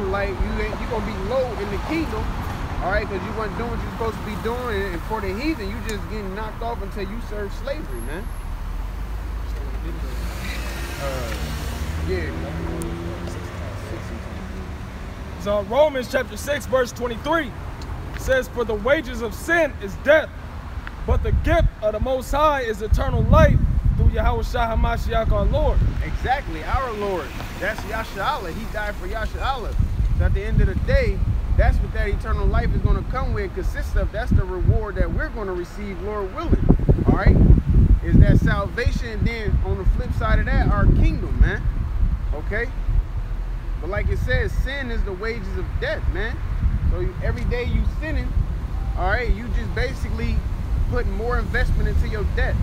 Israelite, you gonna be low in the kingdom, all right? Because you wasn't doing what you're supposed to be doing, and for the heathen, you just getting knocked off until you serve slavery, man. Yeah. So Romans chapter 6, verse 23 says, "For the wages of sin is death, but the gift of the Most High is eternal life through Yahushua HaMashiach our Lord." Exactly, our Lord. That's Yasha. He died for Yasha. So at the end of the day, that's what that eternal life is going to come with, consists of. That's the reward that we're going to receive, Lord willing. All right? Is that salvation, and then on the flip side of that, our kingdom, man. Okay? But like it says, sin is the wages of death, man. So every day you sinning, all right, you just basically putting more investment into your debt.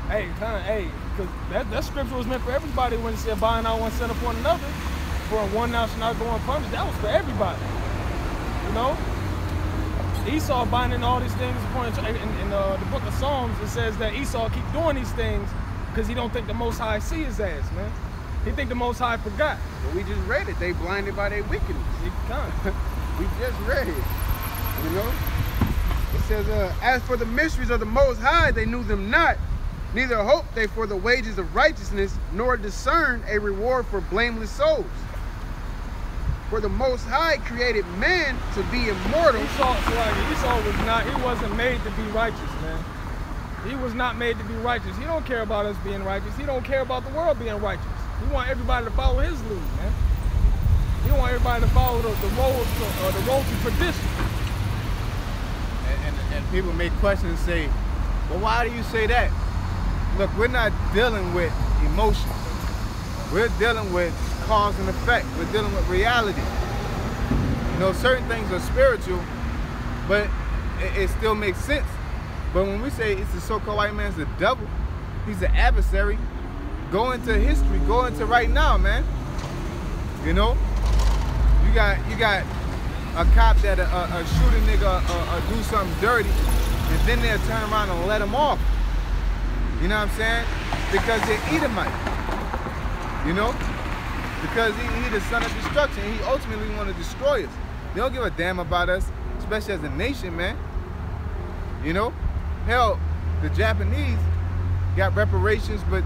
Hey, because that scripture was meant for everybody when it said buying out one sin upon another, for one now shall not go unpunished. That was for everybody. You know? Esau binding all these things upon in the book of Psalms, it says that Esau keep doing these things because he don't think the Most High see his ass, man. He think the Most High forgot. But we just read it. They blinded by their wickedness. We just read it. You know? It says, as for the mysteries of the Most High, they knew them not. Neither hoped they for the wages of righteousness, nor discerned a reward for blameless souls. For the Most High created man to be immortal. Esau he wasn't made to be righteous, man. He was not made to be righteous. He don't care about us being righteous. He don't care about the world being righteous. He want everybody to follow his lead, man. He want everybody to follow the road to perdition. And people make questions and say, well, why do you say that? Look, we're not dealing with emotions. We're dealing with cause and effect. We're dealing with reality. You know, certain things are spiritual, but it still makes sense. But when we say it's the so-called white man's the devil, he's the adversary, go into history, go into right now, man. You know, you got a cop that shoot a nigga do something dirty, and then they'll turn around and let him off. You know what I'm saying? Because they're Edomite. You know? Because he the son of destruction. He ultimately want to destroy us. They don't give a damn about us, especially as a nation, man. You know? Hell, the Japanese got reparations, but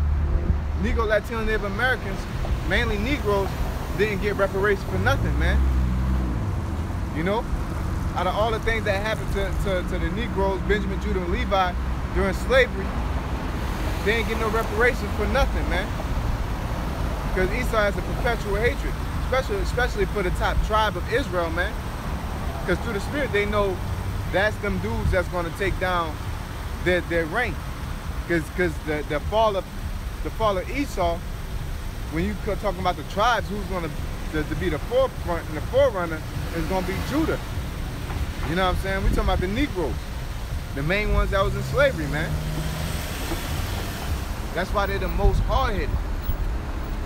Negro, Latino, Native Americans, mainly Negroes, didn't get reparations for nothing, man. You know? Out of all the things that happened to the Negroes, Benjamin, Judah, and Levi during slavery, they ain't get no reparations for nothing, man. Because Esau has a perpetual hatred, especially for the top tribe of Israel, man. Because through the spirit, they know that's them dudes that's going to take down their reign. Because the fall of Esau, when you talking about the tribes, who's going to be the forefront and the forerunner is going to be Judah. You know what I'm saying? We talking about the Negroes, the main ones that was in slavery, man. That's why they're the most hard-headed.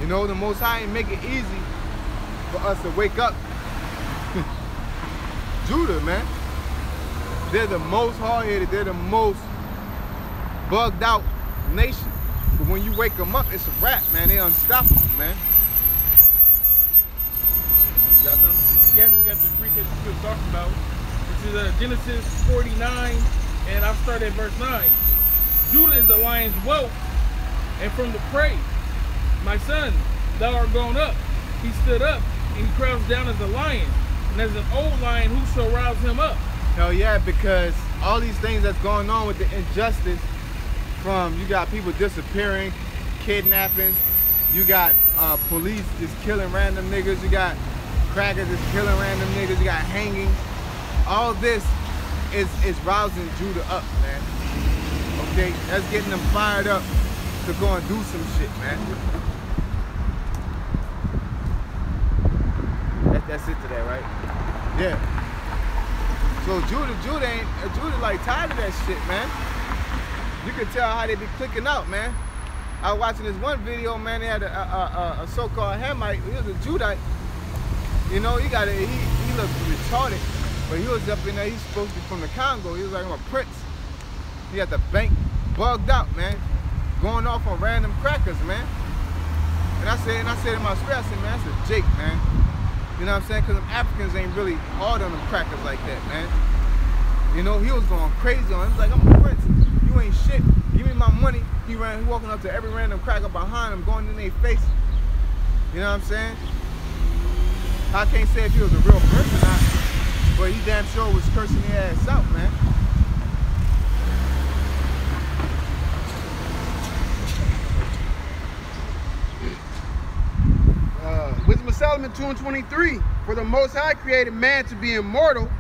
You know, the Most High ain't make it easy for us to wake up. Judah, man. They're the most hard-headed. They're the most bugged out nation. But when you wake them up, it's a wrap, man. They're unstoppable, man. You got something? Yeah, we got the Greek that you were talking about. This is Genesis 49, and I've started at verse 9. Judah is the lion's whelp, and from the prey, my son, thou art grown up. He stood up, and he crouched down as a lion, and as an old lion, who shall rouse him up? Hell yeah, because all these things that's going on with the injustice, from you got people disappearing, kidnapping, you got police just killing random niggas, you got crackers just killing random niggas, you got hanging. All this is rousing Judah up, man. Okay, that's getting them fired up to go and do some shit, man. That's it today, right? Yeah. So Judah like tired of that shit, man. You can tell how they be clicking out, man. I was watching this one video, man. They had a so-called Hamite. He was a Judite. You know, he looked retarded, but he was up in there. He's supposed to be from the Congo. He was like a prince. He had the bank bugged out, man. Going off on random crackers, man. And I said in my spirit, I said, man, that's a Jake, man. You know what I'm saying? Because them Africans ain't really hard on them crackers like that, man. You know, he was going crazy on him. He was like, I'm a prince. You ain't shit. Give me my money. He walking up to every random cracker behind him, going in their face. You know what I'm saying? I can't say if he was a real person or not, but he damn sure was cursing their ass out, man. Wisdom of Solomon 2:23. For the Most High created man to be immortal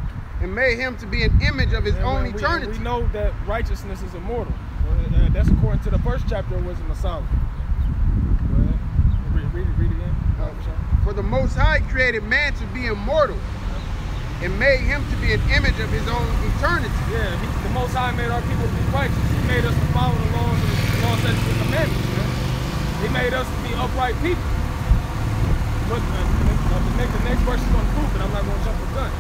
and made him to be an image of his own eternity. We know that righteousness is immortal. That's according to the first chapter of Wisdom of Solomon. Go ahead. Read it again. For the Most High created man to be immortal and made him to be an image of his own eternity. Yeah, the Most High made our people to be righteous. He made us to follow the laws and the statutes and commandments. Man. He made us to be upright people. But the next verse is going to prove it. I'm not going to jump the gun.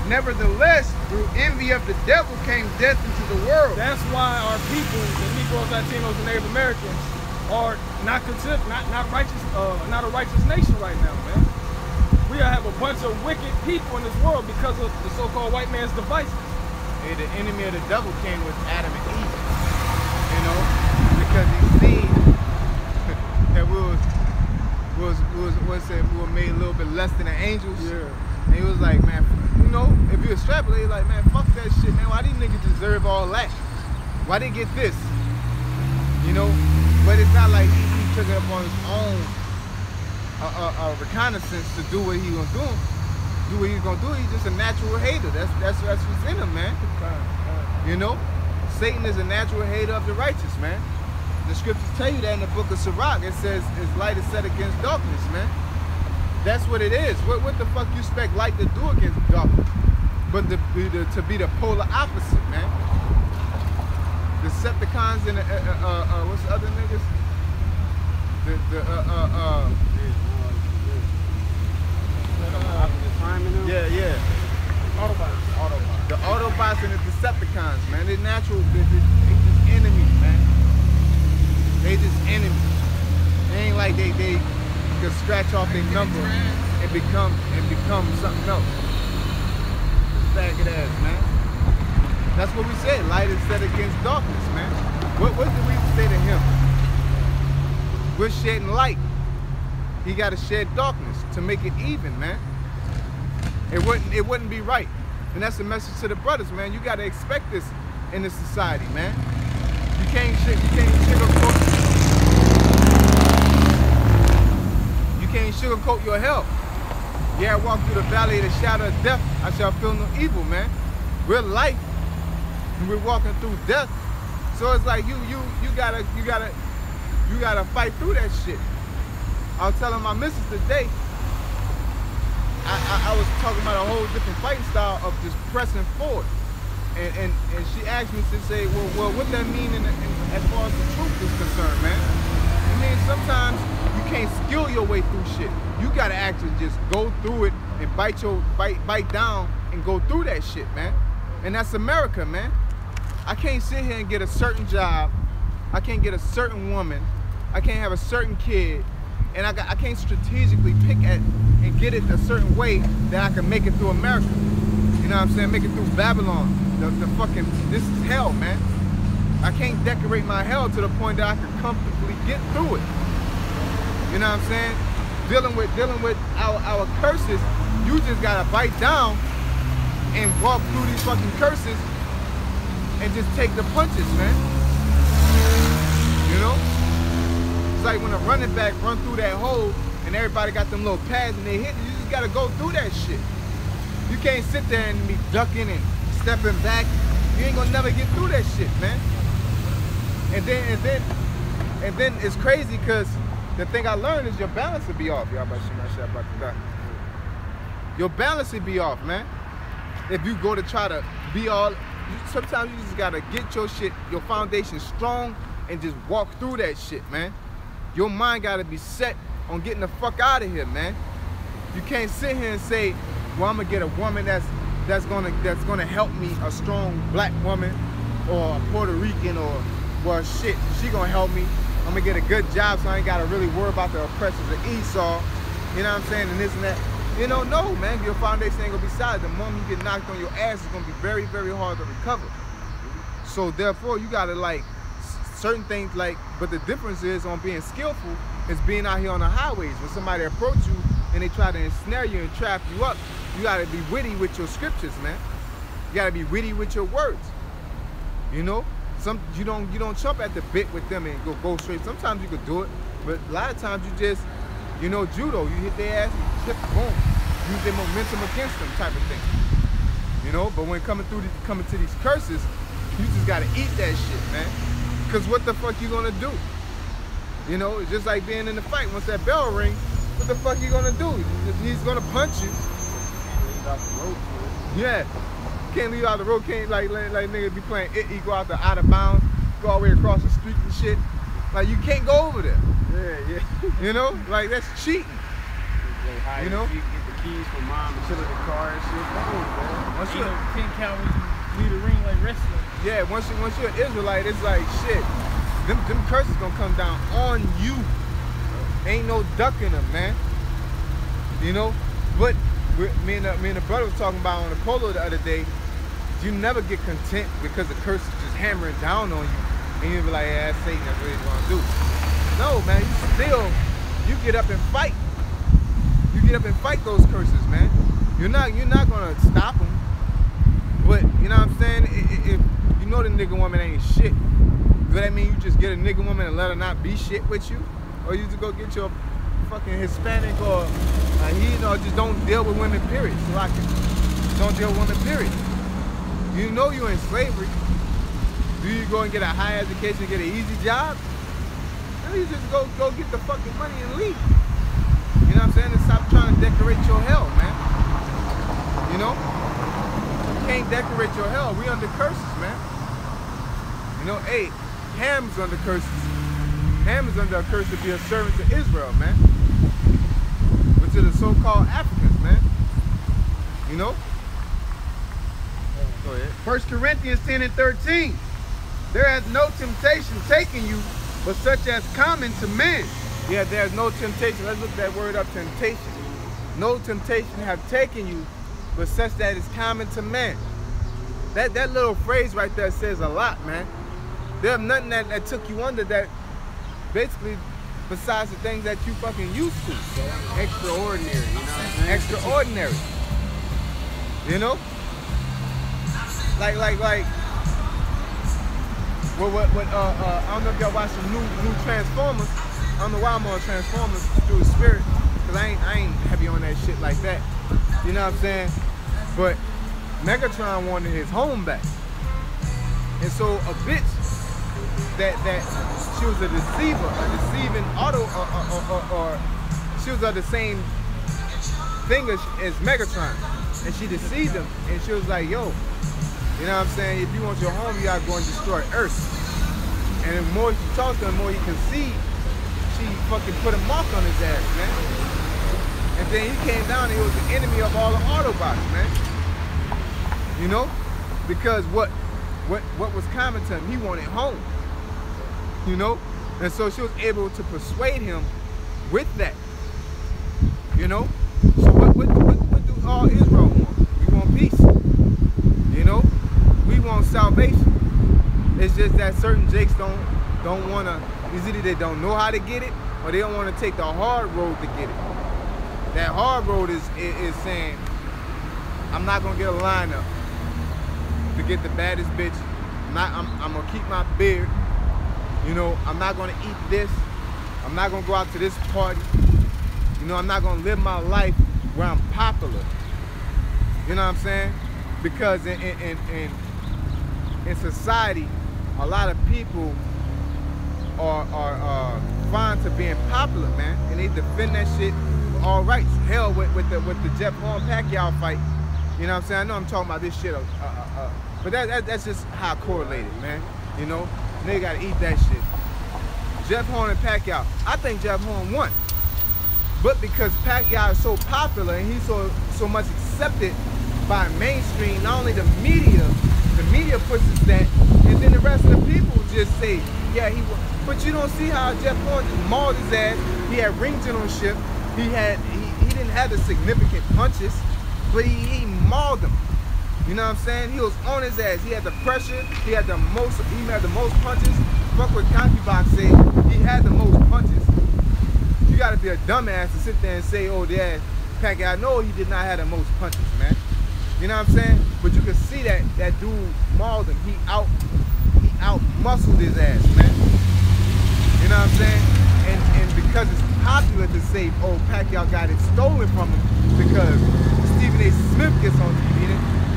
Nevertheless, through envy of the devil came death into the world. That's why our people, the Negroes, Latinos, and Native Americans, are not considered not righteous, not a righteous nation right now, man. We have a bunch of wicked people in this world because of the so-called white man's devices. Hey, the enemy of the devil came with Adam and Eve, you know, because he seen that we were made a little bit less than the angels. Yeah. And he was like, man, you know, if you extrapolate, he's like, man, fuck that shit, man. Why these niggas deserve all that? Why they get this? You know? But it's not like he took it up on his own reconnaissance to do what he gonna do. Do what he's gonna do. He's just a natural hater. That's what's in him, man. You know? Satan is a natural hater of the righteous, man. The scriptures tell you that in the book of Sirach. It says, "It's light is set against darkness," man. That's what it is. What the fuck you expect light to do against darkness? But to be the polar opposite, man. Decepticons and what's the other niggas? Yeah. The Autobots and the Decepticons, man. They're natural. They're just enemies, man. They just enemies. They ain't like they can scratch off their number and become something else. Faggot ass, man. That's what we said. Light is set against darkness, man. What did we say to him? We're shedding light. He got to shed darkness to make it even, man. It wouldn't be right. And that's the message to the brothers, man. You got to expect this in this society, man. You can't sugarcoat your health. Yeah, I walk through the valley of the shadow of death, I shall feel no evil, man. We're life, and we're walking through death. So it's like you gotta fight through that shit. I was telling my missus today, I was talking about a whole different fighting style of just pressing forward. And she asked me to say, well, what that mean as far as the truth is concerned, man? I mean, sometimes you can't skill your way through shit. You gotta actually just go through it and bite down and go through that shit, man. And that's America, man. I can't sit here and get a certain job. I can't get a certain woman. I can't have a certain kid. And I can't strategically pick at and get it a certain way that I can make it through America. You know what I'm saying? Make it through Babylon. The fucking, this is hell, man. I can't decorate my hell to the point that I can comfortably get through it. You know what I'm saying? Dealing with our curses, you just gotta bite down and walk through these fucking curses and just take the punches, man. You know? It's like when a running back run through that hole and everybody got them little pads and they hit, you just gotta go through that shit. You can't sit there and be ducking and stepping back. You ain't gonna never get through that shit, man. And then it's crazy because the thing I learned is your balance will be off. Y'all about to see my shit about to die. Your balance will be off, man. If you go to try to be all, sometimes you just gotta get your shit, your foundation strong and just walk through that shit, man. Your mind gotta be set on getting the fuck out of here, man. You can't sit here and say, well, I'm gonna get a woman that's gonna help me, a strong black woman or a Puerto Rican or, well, shit, she gonna help me. I'm gonna get a good job so I ain't gotta really worry about the oppressors of Esau. You know what I'm saying? And this and that. You know, no, man, your foundation ain't gonna be solid. The moment you get knocked on your ass, it's gonna be very, very hard to recover. So therefore, you gotta like certain things like, but the difference is on being skillful is being out here on the highways. When somebody approach you and they try to ensnare you and trap you up, you gotta be witty with your scriptures, man. You gotta be witty with your words. You know, you don't jump at the bit with them and go straight. Sometimes you could do it, but a lot of times you just, you know, judo. You hit their ass, you chip, boom, use their momentum against them, type of thing. You know, but when coming to these curses, you just gotta eat that shit, man. Cause what the fuck you gonna do? You know, it's just like being in the fight. Once that bell ring, what the fuck you gonna do? He's gonna punch you. Leave out the road for it. Yeah. Can't leave out the road. Can't like niggas be playing it. You go out of bounds, go all the way across the street and shit. Like you can't go over there. Yeah, yeah. You know, like that's cheating. You know, you get the keys from mom and chill in the car and shit. Man. Once you 10 count when you leave the ring like wrestling. Yeah, once you're an Israelite, it's like shit. Them curses gonna come down on you. Ain't no ducking them, man. You know, but me and the brother was talking about on the polo the other day. You never get content because the curse is just hammering down on you, and you be like, yeah, that's Satan. That's what he's gonna do. No, man. You get up and fight. You get up and fight those curses, man. You're not gonna stop them. But you know what I'm saying? If you know the nigga woman ain't shit, does that mean you just get a nigga woman and let her not be shit with you, or you just go get your fucking Hispanic or just don't deal with women, period. So like, don't deal with women, period. You know you in slavery. Do you go and get a high education, get an easy job? Or you just go get the fucking money and leave. You know what I'm saying? And stop trying to decorate your hell, man. You know? You can't decorate your hell. We under curses, man. You know, hey, Ham's under curses. Ham is under a curse to be a servant to Israel, man. But to the so-called Africans, man. You know? Go ahead. 1 Corinthians 10 and 13. There has no temptation taken you, but such as common to man. Yeah, there's no temptation. Let's look that word up, temptation. No temptation have taken you, but such that is common to man. That little phrase right there says a lot, man. There's nothing that took you under that, basically, besides the things that you fucking used to. Extraordinary, you know what I'm saying? Extraordinary. You know? Like what I don't know if y'all watched the new Transformers. I don't know why I'm on Transformers through the spirit, cause I ain't heavy on that shit like that. You know what I'm saying? But Megatron wanted his home back. And so a bitch that she was a deceiver, a deceiving or she was of the same thing as Megatron. And she deceived him, and she was like, yo, you know what I'm saying? If you want your home, you gotta go and destroy Earth. And the more she talked to him, the more he conceived. She fucking put a mark on his ass, man. And then he came down and he was the enemy of all the Autobots, man. You know? Because what was common to him, he wanted home. You know? And so she was able to persuade him with that. You know? So what do all Israel want? We want peace. You know? We want salvation. It's just that certain jakes don't want to, it's either they don't know how to get it or they don't want to take the hard road to get it. That hard road is saying, I'm not going to get a lineup to get the baddest bitch. I'm going to keep my beard. You know, I'm not going to eat this. I'm not going to go out to this party. You know, I'm not going to live my life where I'm popular. You know what I'm saying? Because in society, a lot of people are fond to being popular, man, and they defend that shit with all rights. Hell, with the Jeff Horn Pacquiao fight, you know what I'm saying? I know I'm talking about this shit, but that's just how correlated, man. You know, they gotta eat that shit. Jeff Horn and Pacquiao, I think Jeff Horn won, but because Pacquiao is so popular and he's so much accepted by mainstream, not only the media, The media pushes that, and then the rest of the people just say, yeah, he was. But you don't see how Jeff Horn just mauled his ass. He had ring generalship. He didn't have the significant punches, but he mauled him. You know what I'm saying? He was on his ass. He had the pressure. He had the most punches. Fuck what CompuBox said. He had the most punches. You gotta be a dumbass to sit there and say, oh, yeah, Pacquiao. I know he did not have the most punches, man. You know what I'm saying? But you can see that dude mauled him. He out muscled his ass, man. You know what I'm saying? And because it's popular to say, oh, Pacquiao got it stolen from him because Stephen A. Smith gets on TV,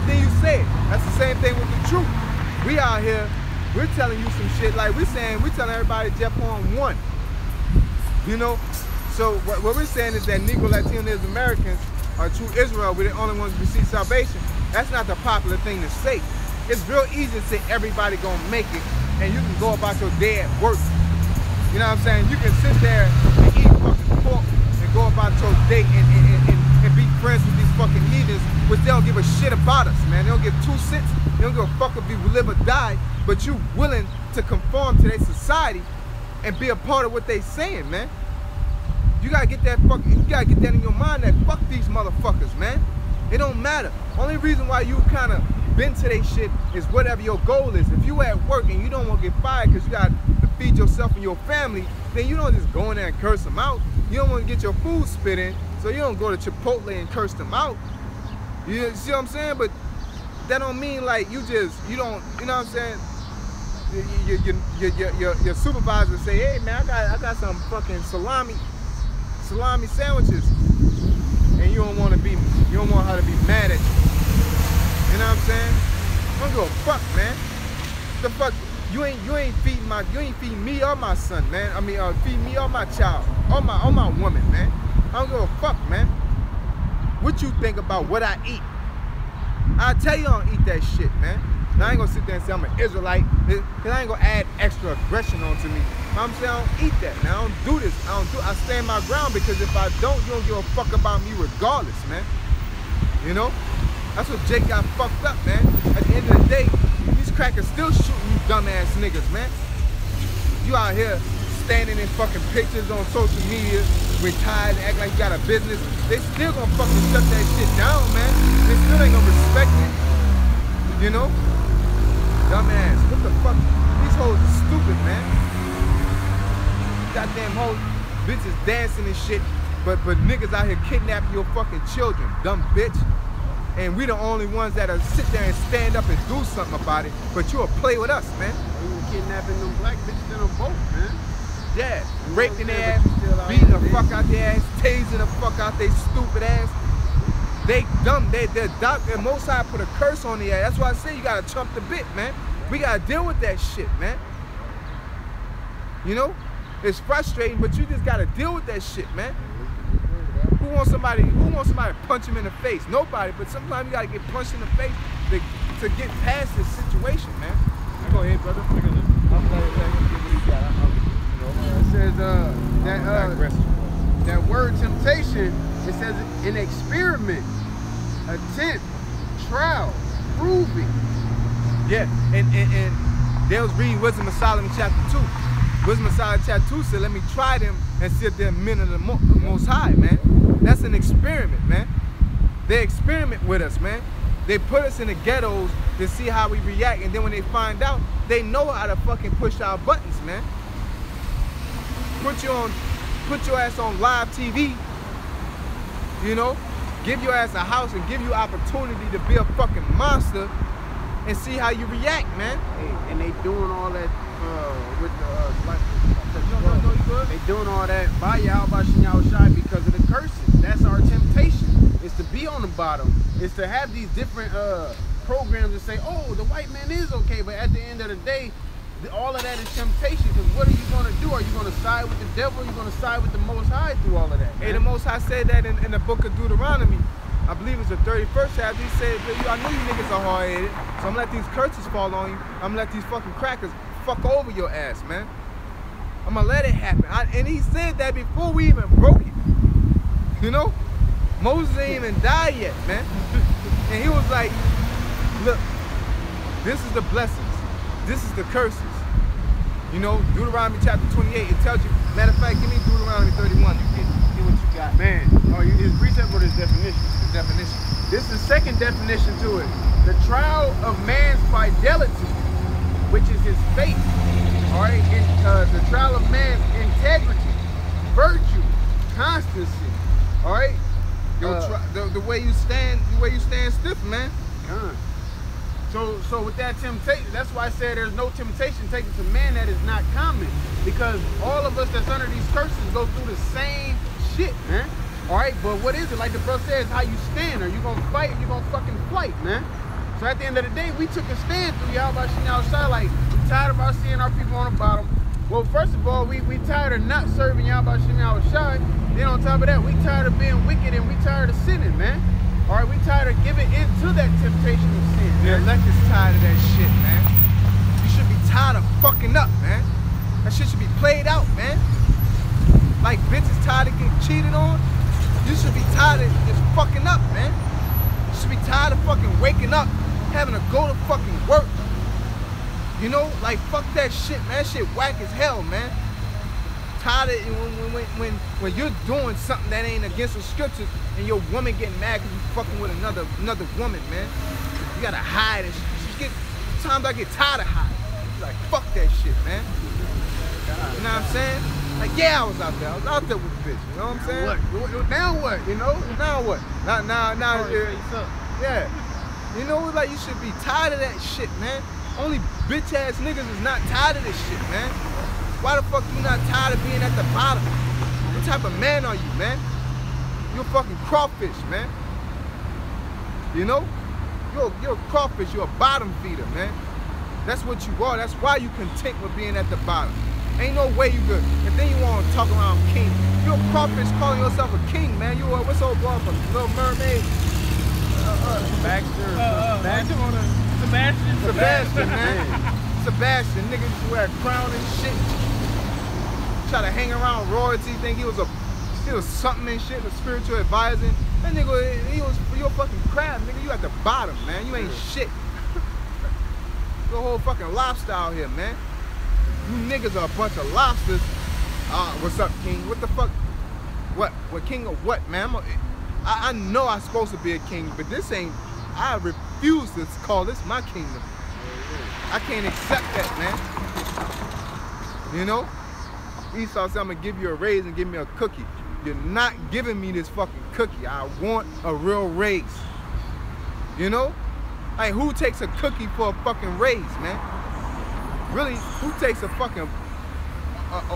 then you say it. That's the same thing with the truth. We out here, we're telling you some shit like we're telling everybody Jeff Horn won. You know? So what we're saying is that Negro, Latino, Native Americans are true Israel. We're the only ones who receive salvation. That's not the popular thing to say. It's real easy to say everybody gonna make it and you can go about your day at work. You know what I'm saying? You can sit there and eat fucking pork and go about your day and be friends with these fucking heathens, which they don't give a shit about us, man. They don't give 2 cents. They don't give a fuck if we live or die, but you willing to conform to their society and be a part of what they saying, man. You gotta get that in your mind that fuck these motherfuckers, man. It don't matter. Only reason why you kind of been to their shit is whatever your goal is. If you at work and you don't want to get fired because you got to feed yourself and your family, then you don't just go in there and curse them out. You don't want to get your food spit in, so you don't go to Chipotle and curse them out. You see what I'm saying? But that don't mean like you don't, you know what I'm saying? Your supervisor say, hey man, I got some fucking salami sandwiches, and you don't want her to be mad at you. You know what I'm saying? I don't give a fuck, man. The fuck, you ain't feeding me or my son, man. I mean, feeding me or my child, or my woman, man. I don't give a fuck, man. What you think about what I eat? I tell you I don't eat that shit, man. Now, I ain't gonna sit there and say I'm an Israelite, because I ain't gonna add extra aggression onto me. I'm saying I don't eat that, man. I don't do this. I stand my ground, because if I don't, you don't give a fuck about me regardless, man. You know? That's what Jake got fucked up, man. At the end of the day, these crackers still shooting you dumbass niggas, man. You out here standing in fucking pictures on social media, retired, act like you got a business. They still gonna fucking shut that shit down, man. They still ain't gonna respect it. You know? Dumbass. What the fuck? These hoes are stupid, man. Goddamn hoes, bitches dancing and shit, but niggas out here kidnapping your fucking children, dumb bitch. And we the only ones that'll sit there and stand up and do something about it, but you'll play with us, man. We were kidnapping them black bitches in a boat, man. Yeah, raping their ass, beating the fuck out their ass, tasing the fuck out their stupid ass. They dumb, they're doctor, and Most High put a curse on the ass. That's why I say you gotta chump the bit, man. We gotta deal with that shit, man. You know? It's frustrating, but you just gotta deal with that shit, man. Who wants somebody to punch him in the face? Nobody, but sometimes you gotta get punched in the face to get past this situation, man. Go ahead, brother. It says that word temptation, it says an experiment, attempt, trial, proving. Yeah, and they was reading Wisdom of Solomon chapter 2. Wisdom of Solomon chapter 2 said, let me try them and see if they're men of the Most High, man. That's an experiment, man. They experiment with us, man. They put us in the ghettos to see how we react, and then when they find out, they know how to fucking push our buttons, man. Put your ass on live TV, you know, give your ass a house and give you opportunity to be a fucking monster and see how you react, man. Hey, and they doing all that with the they doing all that by Yahweh Shai because of the curses. That's our temptation. It's to be on the bottom. It's to have these different programs that say, oh, the white man is okay, but at the end of the day, all of that is temptation, because what are you going to do? Are you going to side with the devil, or are you going to side with the Most High through all of that? Hey, the Most High said that in the book of Deuteronomy. I believe it's the 31st chapter. He said, I know you niggas are hard-headed, so I'm going to let these curses fall on you. I'm going to let these fucking crackers fuck over your ass, man. I'm going to let it happen. And he said that before we even broke it. You know? Moses ain't even died yet, man. And he was like, look, This is the blessings. This is the curses. You know, Deuteronomy chapter 28, it tells you, matter of fact, give me Deuteronomy 31, you get what you got. Man, his precept or his definition? The definition. This is the second definition to it. The trial of man's fidelity, which is his faith. All right, and the trial of man's integrity, virtue, constancy. All right, the way you stand stiff, man. So with that temptation, that's why I said there's no temptation taken to man that is not common. Because all of us that's under these curses go through the same shit, man. All right, but what is it? Like the brother says, how you stand. Are you gonna fight? Or you gonna fucking flight, man? So at the end of the day, we took a stand through Yahweh outside. Like, we tired of seeing our people on the bottom. Well, first of all, we tired of not serving Yahweh outside. Then on top of that, we tired of being wicked and we tired of sinning, man. All right, we tired of giving into that temptation of sin. The elect is tired of that shit, man. You should be tired of fucking up, man. That shit should be played out, man. Like bitches tired of getting cheated on. You should be tired of just fucking up, man. You should be tired of fucking waking up, having to go to fucking work. You know, like fuck that shit, man. That shit whack as hell, man. Tired of when you're doing something that ain't against the scriptures and your woman getting mad because you fucking with another woman, man. You gotta hide and sometimes I get tired of hiding. Like fuck that shit, man. You know what I'm saying? Like yeah, I was out there with the bitch. You know what I'm saying? Now what? You know? Now what? Now. Yeah. You know, like you should be tired of that shit, man. Only bitch ass niggas is not tired of this shit, man. Why the fuck you not tired of being at the bottom? What type of man are you, man? You're a fucking crawfish, man. You know? You're a crawfish, you're a bottom feeder, man. That's what you are. That's why you content with being at the bottom. Ain't no way you good. And then you want to talk around king. You're a crawfish calling yourself a king, man. You are, what's old boy from Little Mermaid? Sebastian, man. Sebastian, nigga used to wear a crown and shit. Try to hang around royalty, think he was something and shit, a spiritual advisor. That nigga, you're a fucking crab, nigga. You at the bottom, man. You ain't shit. The whole fucking lobster out here, man. You niggas are a bunch of lobsters. What's up, king? What the fuck? What king of what, man? I know I'm supposed to be a king, but this ain't. I refuse to call this my kingdom. I can't accept that, man. You know? Esau said, I'm gonna give you a raise and give me a cookie. You're not giving me this fucking cookie. I want a real raise. You know? Like, who takes a cookie for a fucking raise, man? Really, who takes a fucking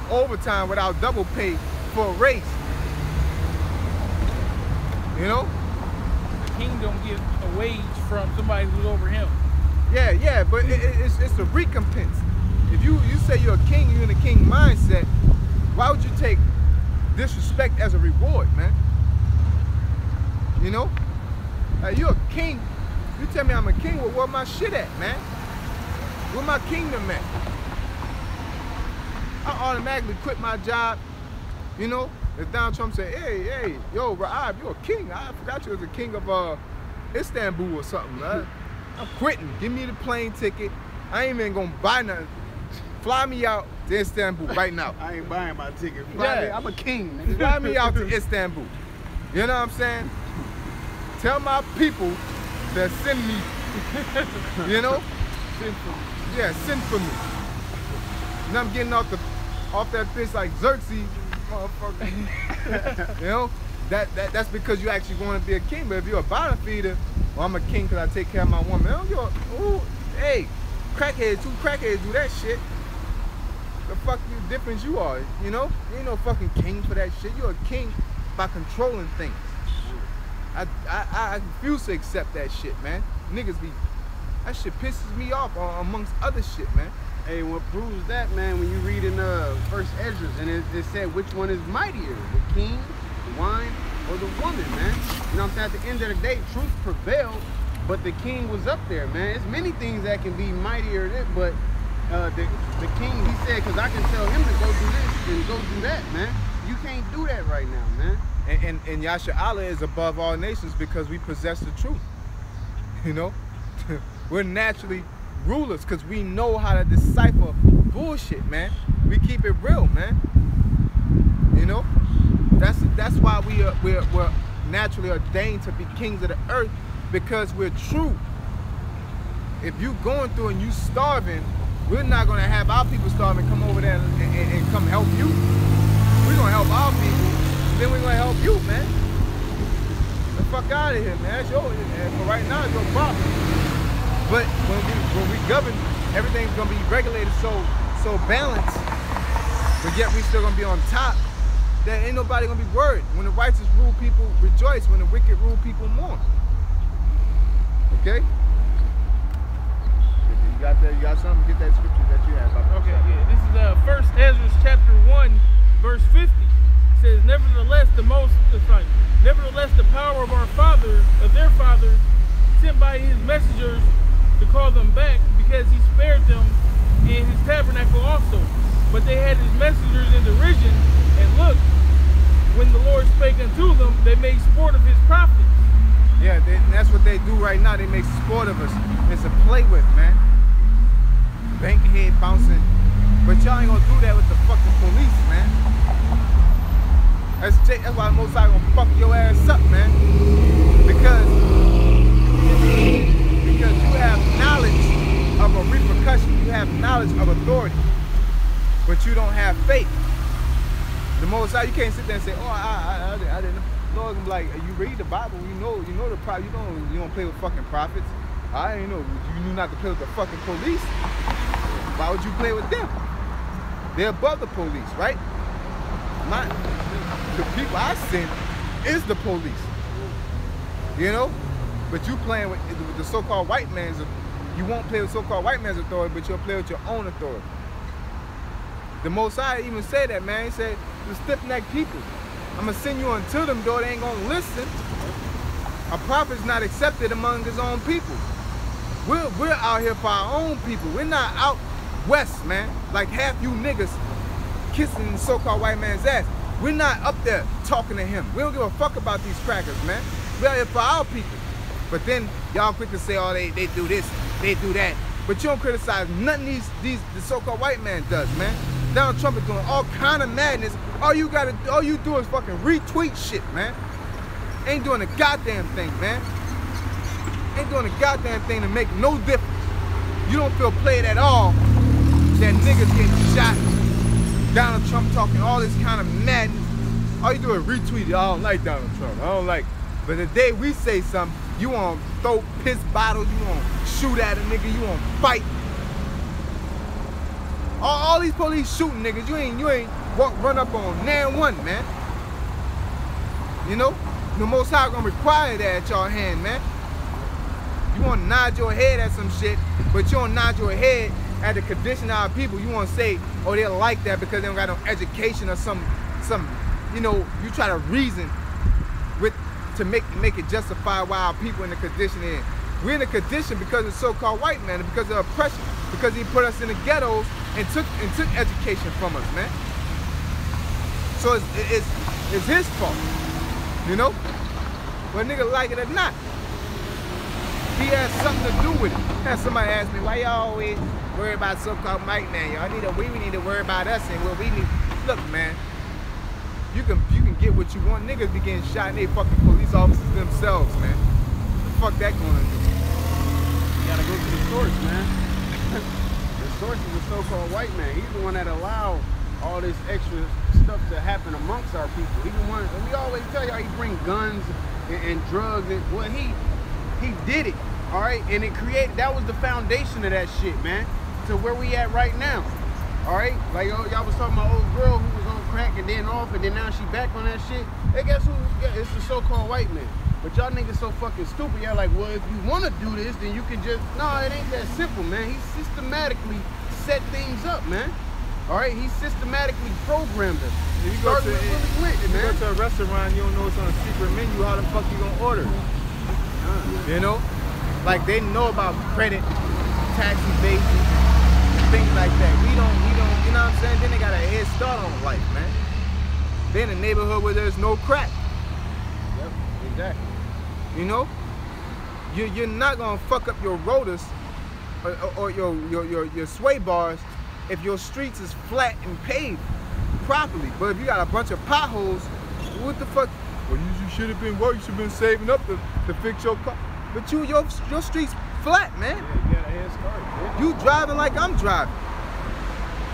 overtime without double pay for a raise? You know? The king don't get a wage from somebody who's over him. Yeah, but it's a recompense. If you say you're a king, you're in a king mindset, why would you take disrespect as a reward, man? You know? Like, you're a king. You tell me I'm a king, well, where my shit at, man? Where my kingdom at? I automatically quit my job, you know? If Donald Trump said, hey, yo, Raab, you're a king. I forgot you was the king of Istanbul or something, right? I'm quitting. Give me the plane ticket. I ain't even gonna buy nothing. Fly me out to Istanbul right now. I ain't buying my ticket. I'm a king, nigga. Fly me out to Istanbul. You know what I'm saying? Tell my people that send me, you know? Send for me. Yeah, send for me. And I'm getting off that bitch like Xerxes, motherfucker. You know? That's because you actually want to be a king. But if you're a bottom feeder, well, I'm a king because I take care of my woman. Hey, crackheads, two crackheads do that shit. The fuck difference you are, you know? You ain't no fucking king for that shit. You're a king by controlling things. I refuse to accept that shit, man. Niggas be, that shit pisses me off amongst other shit, man. Hey, what proves that, man, when you read in First Esdras, and it said which one is mightier, the king, the wine, or the woman, man. You know what I'm saying? At the end of the day, truth prevailed, but the king was up there, man. There's many things that can be mightier than, but the king, he said, because I can tell him to go do this and go do that, man. You can't do that right now, man. And Yasha Allah is above all nations because we possess the truth. You know? We're naturally rulers, because we know how to decipher bullshit, man. We keep it real, man. You know, that's why we're naturally ordained to be kings of the earth, because we're true. If you going through and you starving, we're not gonna have our people starving come over there and come help you. We're gonna help our people, then we're gonna help you, man. Get the fuck out of here, man. That's yours. For right now, it's your problem. But when we govern, everything's gonna be regulated so balanced, but yet we still gonna be on top. That ain't nobody gonna be worried. When the righteous rule, people rejoice. When the wicked rule, people mourn. Okay? You got that? You got something? Get that scripture that you have. Okay, yeah. This is 1 Ezra chapter 1, verse 50. It says, nevertheless, the power of our fathers, of their fathers, sent by his messengers to call them back, because he spared them in his tabernacle also. But they had his messengers in derision, and look, when the Lord spake unto them, they made sport of his prophets. Yeah, that's what they do right now. They make sport of us. It's a play with, man. Bank head bouncing. But y'all ain't gonna do that with the fucking police, man. That's why Most High gonna fuck your ass up, man. Because you have knowledge of a repercussion. You have knowledge of authority, but you don't have faith. The Most High, you can't sit there and say, oh, I didn't know. Lord, I'm like, you read the Bible, you know the prophet, you don't play with fucking prophets. I ain't know, you knew not to play with the fucking police. Why would you play with them? They're above the police, right? The people I send is the police. You know? But you playing with the so-called white man's, you won't play with so-called white man's authority, but you'll play with your own authority. The Most High even said that, man. He said, the stiff-necked people, I'm going to send you unto them, though they ain't going to listen. A prophet's not accepted among his own people. We're out here for our own people. We're not out west, man, like half you niggas kissing the so-called white man's ass. We're not up there talking to him. We don't give a fuck about these crackers, man. We're out here for our people. But then y'all quick to say, oh, they do this, they do that. But you don't criticize nothing the so-called white man does, man. Donald Trump is doing all kind of madness. All you do is fucking retweet shit, man. Ain't doing a goddamn thing, man. Ain't doing a goddamn thing to make no difference. You don't feel played at all that niggas getting shot. Donald Trump talking all this kind of madness. All you do is retweet it. I don't like Donald Trump. I don't like. But the day we say something, you want to throw piss bottles, you want to shoot at a nigga, you want to fight. All these police shooting niggas, you ain't run up on nan one, man. You know? The Most High gonna require that at y'all hand, man. You wanna nod your head at some shit, but you don't nod your head at the condition of our people. You wanna say, oh, they're like that because they don't got no education or some, you know, you try to reason with to make it justify why our people in the condition they're in. We're in the condition because of so-called white man, and because of oppression, because he put us in the ghettos and took education from us, man. So it's his fault, you know? Whether nigga like it or not. He has something to do with it. Had somebody ask me, why y'all always worry about so-called white man? Y'all we need to worry about us and what we need. Look, man, you can get what you want. Niggas be getting shot and they fucking police officers themselves, man. What the fuck that gonna do? You gotta go to the source, man. The source is the so-called white man. He's the one that allowed all this extra stuff to happen amongst our people. He the one, and we always tell y'all he bring guns and drugs and well he did it, all right, and it created, that was the foundation of that shit, man, to where we at right now, all right. Like y'all was talking about old girl who was on crack and then off and then now she back on that shit. Hey, guess who? Yeah, it's the so-called white man. But y'all niggas so fucking stupid. Y'all like, well, if you want to do this, then you can just, no, it ain't that simple, man. He systematically set things up, man. All right, he systematically programmed us. If you go to a restaurant, you don't know it's on a secret menu, how the fuck you gonna order? You know? Like they know about credit, tax evasion, things like that. We don't, you know what I'm saying? Then they got a head start on life, man. They in a neighborhood where there's no crack. Yep, exactly. You know? You're not gonna fuck up your rotors or your sway bars if your streets is flat and paved properly. But if you got a bunch of potholes, what the fuck? Well, you should have been working. You should have been saving up to fix your car. But your streets flat, man. Yeah, you got a head start. Yeah. You driving like I'm driving.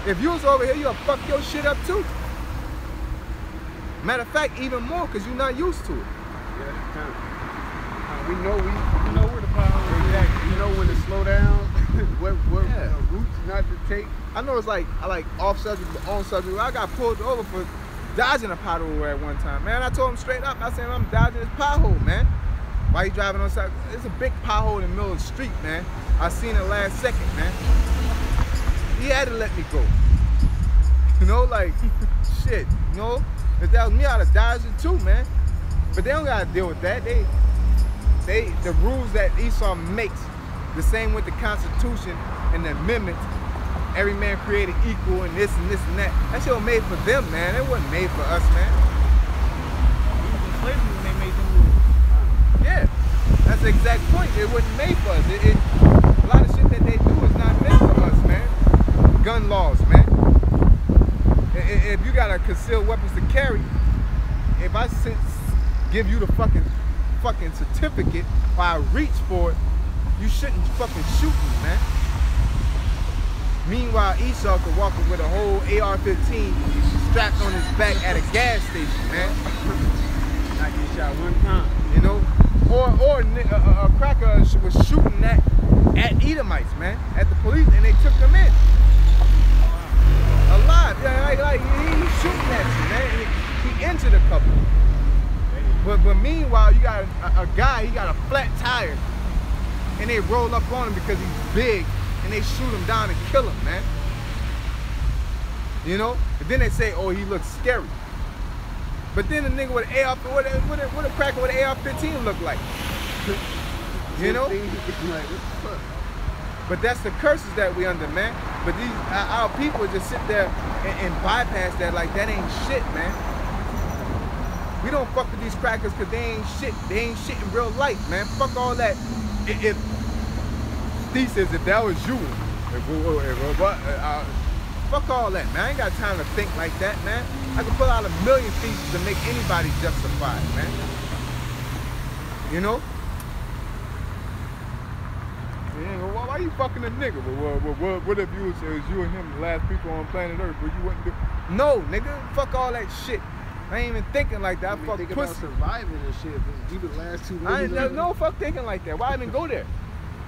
If you was over here, you'll fuck your shit up too. Matter of fact, even more, because you're not used to it. Yeah, kind of. We know where the power. Exactly. You know when to slow down. what routes not to take. I know it's like off subject, but on subject. I got pulled over for dodging a pothole at one time, man. I told him straight up. I said, I'm dodging this pothole, man. Why you driving on side? It's a big pothole in the middle of the street, man. I seen it last second, man. He had to let me go. You know, like shit. You know, if that was me, I'd have dodged it too, man. But they don't gotta deal with that. The rules that Esau makes, the same with the Constitution and the amendments. Every man created equal and this and this and that. That shit was made for them, man. It wasn't made for us, man. Even slavery when they made them rules. Yeah, that's the exact point. It wasn't made for us. A lot of shit that they do is not meant for us, man. Gun laws, man. If you got a concealed weapons to carry, if I give you the fucking certificate or I reach for it, you shouldn't fucking shoot me, man. Meanwhile, Esau could walk with a whole AR-15 strapped on his back at a gas station, man. Not get shot one time. You know? Or a cracker was shooting at Edomites, man, at the police, and they took them in. Alive. Yeah, like he's shooting at you, man. He injured a couple. But meanwhile, you got a guy, he got a flat tire, and they roll up on him because he's big, and they shoot him down and kill him, man. You know? And then they say, oh, he looks scary. But then the nigga with an AR, what a cracker with an AR-15 look like? You know? But that's the curses that we under, man. But our people just sit there and bypass that like that ain't shit, man. We don't fuck with these crackers because they ain't shit. They ain't shit in real life, man. Fuck all that. If Steve says if that was you, fuck all that, man. I ain't got time to think like that, man. I can pull out 1 million theses to make anybody justified, man. You know? Yeah, well, why you fucking a nigga? Well, what if you was you and him the last people on planet Earth? But you wouldn't do? No, nigga. Fuck all that shit. I ain't even thinking like that. I fuck pussy. About surviving and shit. You the last 2 I ain't no fuck thinking like that. Why even go there?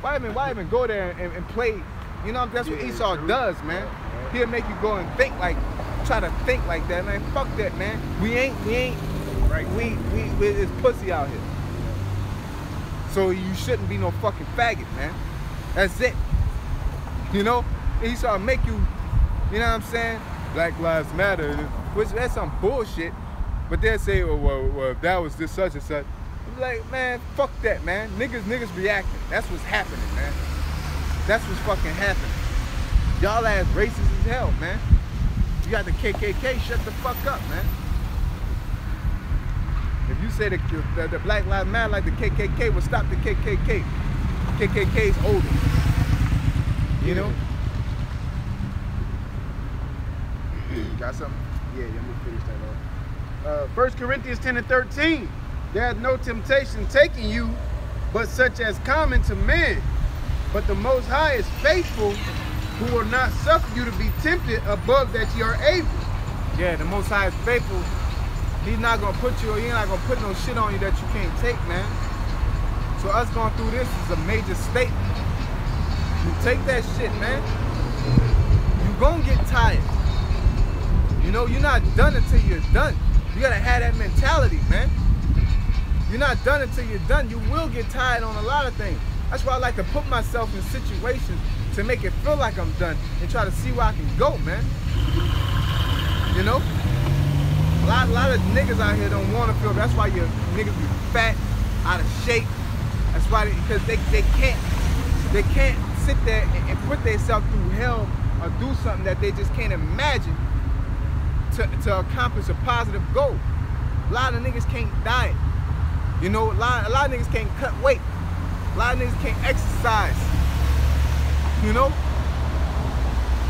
Why even go there and play? You know, that's what Esau does, man. He'll make you go and think like, try to think like that, man. Fuck that, man. We ain't right. We it's pussy out here. So you shouldn't be no fucking faggot, man. That's it. You know, Esau make you, you know what I'm saying? Black Lives Matter, which that's some bullshit. But they'll say, well, if that was this such and such. I'm like, man, fuck that, man. Niggas reacting. That's what's happening, man. That's what's fucking happening. Y'all ass racist as hell, man. You got the KKK, shut the fuck up, man. If you say the Black Lives Matter like the KKK, will stop the KKK. KKK's older. You know? Got something? Yeah, I'm gonna finish that off. 1 Corinthians 10 and 13. There is no temptation taking you, but such as common to men. But the Most High is faithful, who will not suffer you to be tempted above that you are able. Yeah, the Most High is faithful. He's not gonna he's not gonna put no shit on you that you can't take, man. So us going through this is a major statement. You take that shit, man. You gonna get tired. You know, you're not done until you're done. You gotta have that mentality, man. You're not done until you're done. You will get tired on a lot of things. That's why I like to put myself in situations to make it feel like I'm done and try to see where I can go, man. You know? A lot of niggas out here don't want to feel. That's why your niggas be fat, out of shape. That's why, because they can't sit there and put themselves through hell or do something that they just can't imagine to accomplish a positive goal. A lot of niggas can't diet. You know, a lot of niggas can't cut weight. A lot of niggas can't exercise. You know?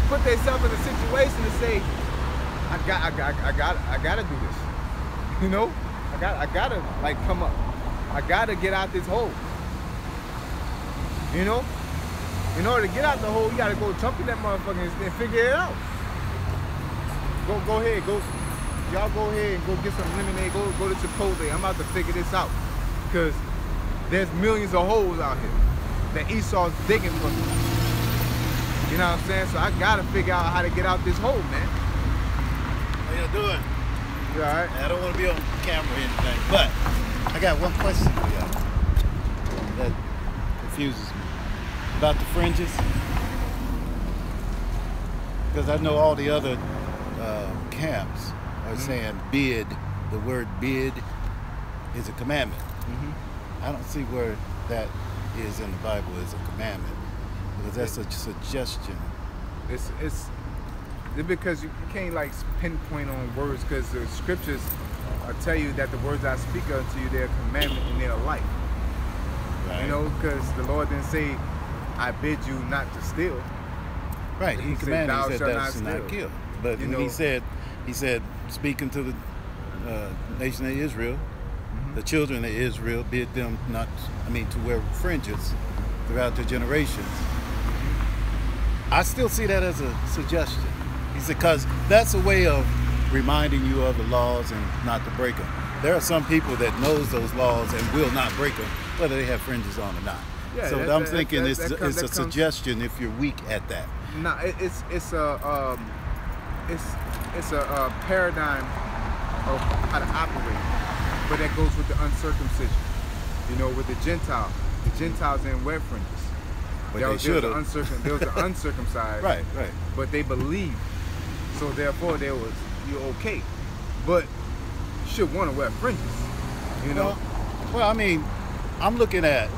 Put themselves in a situation to say, I gotta do this. You know? I gotta like come up. I gotta get out this hole. You know? In order to get out the hole, you gotta go jump in that motherfucker and figure it out. Go ahead, y'all go ahead and go get some lemonade, go to Chipotle. I'm about to figure this out. Because there's millions of holes out here that Esau's digging for me. You know what I'm saying? So I gotta figure out how to get out this hole, man. How you doing? You alright? I don't want to be on camera or anything, but I got one question for y'all that confuses me about the fringes. Because I know all the other camps are saying bid, the word bid is a commandment. I don't see where that is in the Bible as a commandment, because that's a suggestion. It's because you can't like pinpoint on words, because the scriptures tell you that the words I speak unto you, they're a commandment and they're a life. Right. You know, because the Lord didn't say, I bid you not to steal. Right, he commanded, he said thou shalt not kill. But You when know, he said, speaking to the nation of Israel, the children of Israel, bid them to wear fringes throughout their generations. I still see that as a suggestion. He said, because that's a way of reminding you of the laws and not to break them. There are some people that knows those laws and will not break them, whether they have fringes on or not. Yeah, so I'm thinking it's a suggestion if you're weak at that. No, it's a paradigm of how to operate, but that goes with the uncircumcision. You know, with the Gentiles didn't wear fringes. But There they was should the have. uncircumcised. Right. But they believed, so therefore you're okay. But you should want to wear fringes. You know. Well, I mean, I'm looking at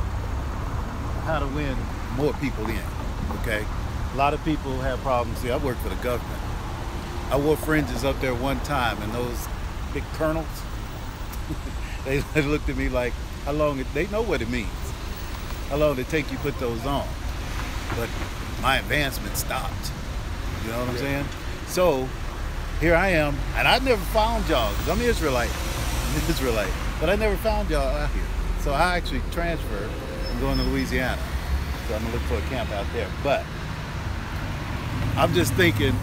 how to win more people in. Okay. A lot of people have problems. See, I work for the government. I wore fringes up there one time, and those big colonels, they looked at me like, how long they know what it means. How long did it take you to put those on? But my advancement stopped. You know what I'm saying? So here I am, and I never found y'all, because I'm Israelite, but I never found y'all out here. So I actually transferred. I'm going to Louisiana. So I'm gonna look for a camp out there. But I'm just thinking,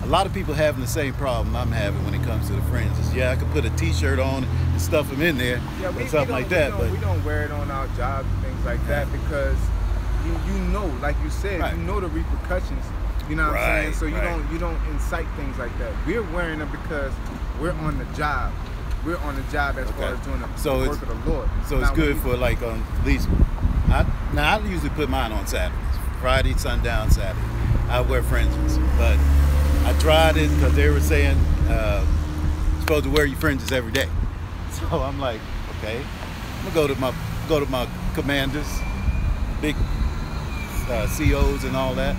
a lot of people having the same problem I'm having when it comes to the fringes. Yeah, I could put a t-shirt on and stuff them in there, or something like that. We don't wear it on our jobs and things like that, because you know, like you said, you know the repercussions. You know what I'm saying? So you don't incite things like that. We're wearing them because we're on the job. We're on the job as far as doing the work of the Lord. So it's good for like at least. I usually put mine on Saturdays, Friday, sundown, Saturday. I wear fringes, but I tried it because they were saying you're supposed to wear your fringes every day. So I'm like, okay, I'm gonna go to my commanders, big COs and all that,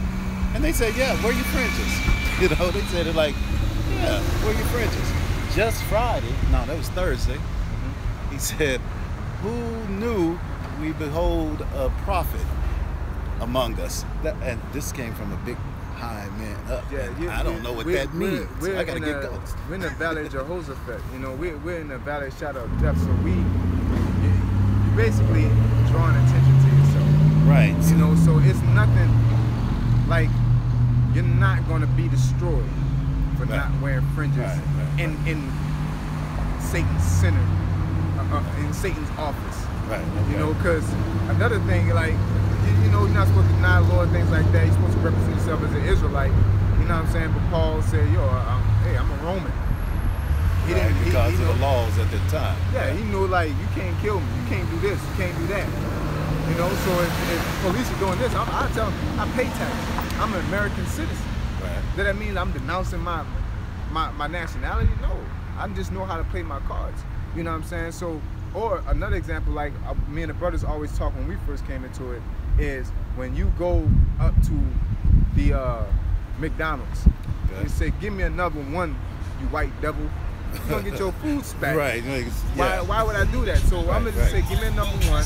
and they said, yeah, wear your fringes. You know, they said it like, yeah, wear your fringes. Just Friday, no, that was Thursday. He said, who knew we behold a prophet among us? And this came from a big high man up. I don't know what that means. I gotta get going. We're in the valley of Jehoshaphat. You know, we're in the valley of shadow of death. So you're basically drawing attention to yourself. Right. You know, so it's nothing like you're not gonna be destroyed for not wearing fringes in Satan's center, in Satan's office. Right. You know, because another thing, like, you know, you're not supposed to deny the Lord, things like that. You're supposed to represent yourself as an Israelite. You know what I'm saying? But Paul said, hey, I'm a Roman. Because of the laws at the time. Yeah, he knew, like, you can't kill me. You can't do this. You can't do that. You know, so if police are doing this, I tell them, I pay taxes. I'm an American citizen. Right. Does that mean I'm denouncing my nationality? No. I just know how to play my cards. You know what I'm saying? So, or another example, like me and the brothers always talk when we first came into it, is when you go up to the McDonald's, and say, give me another one, you white devil. you're gonna get your food back. Right. Yeah. Why would I do that? So I'm gonna just say, give me a number one,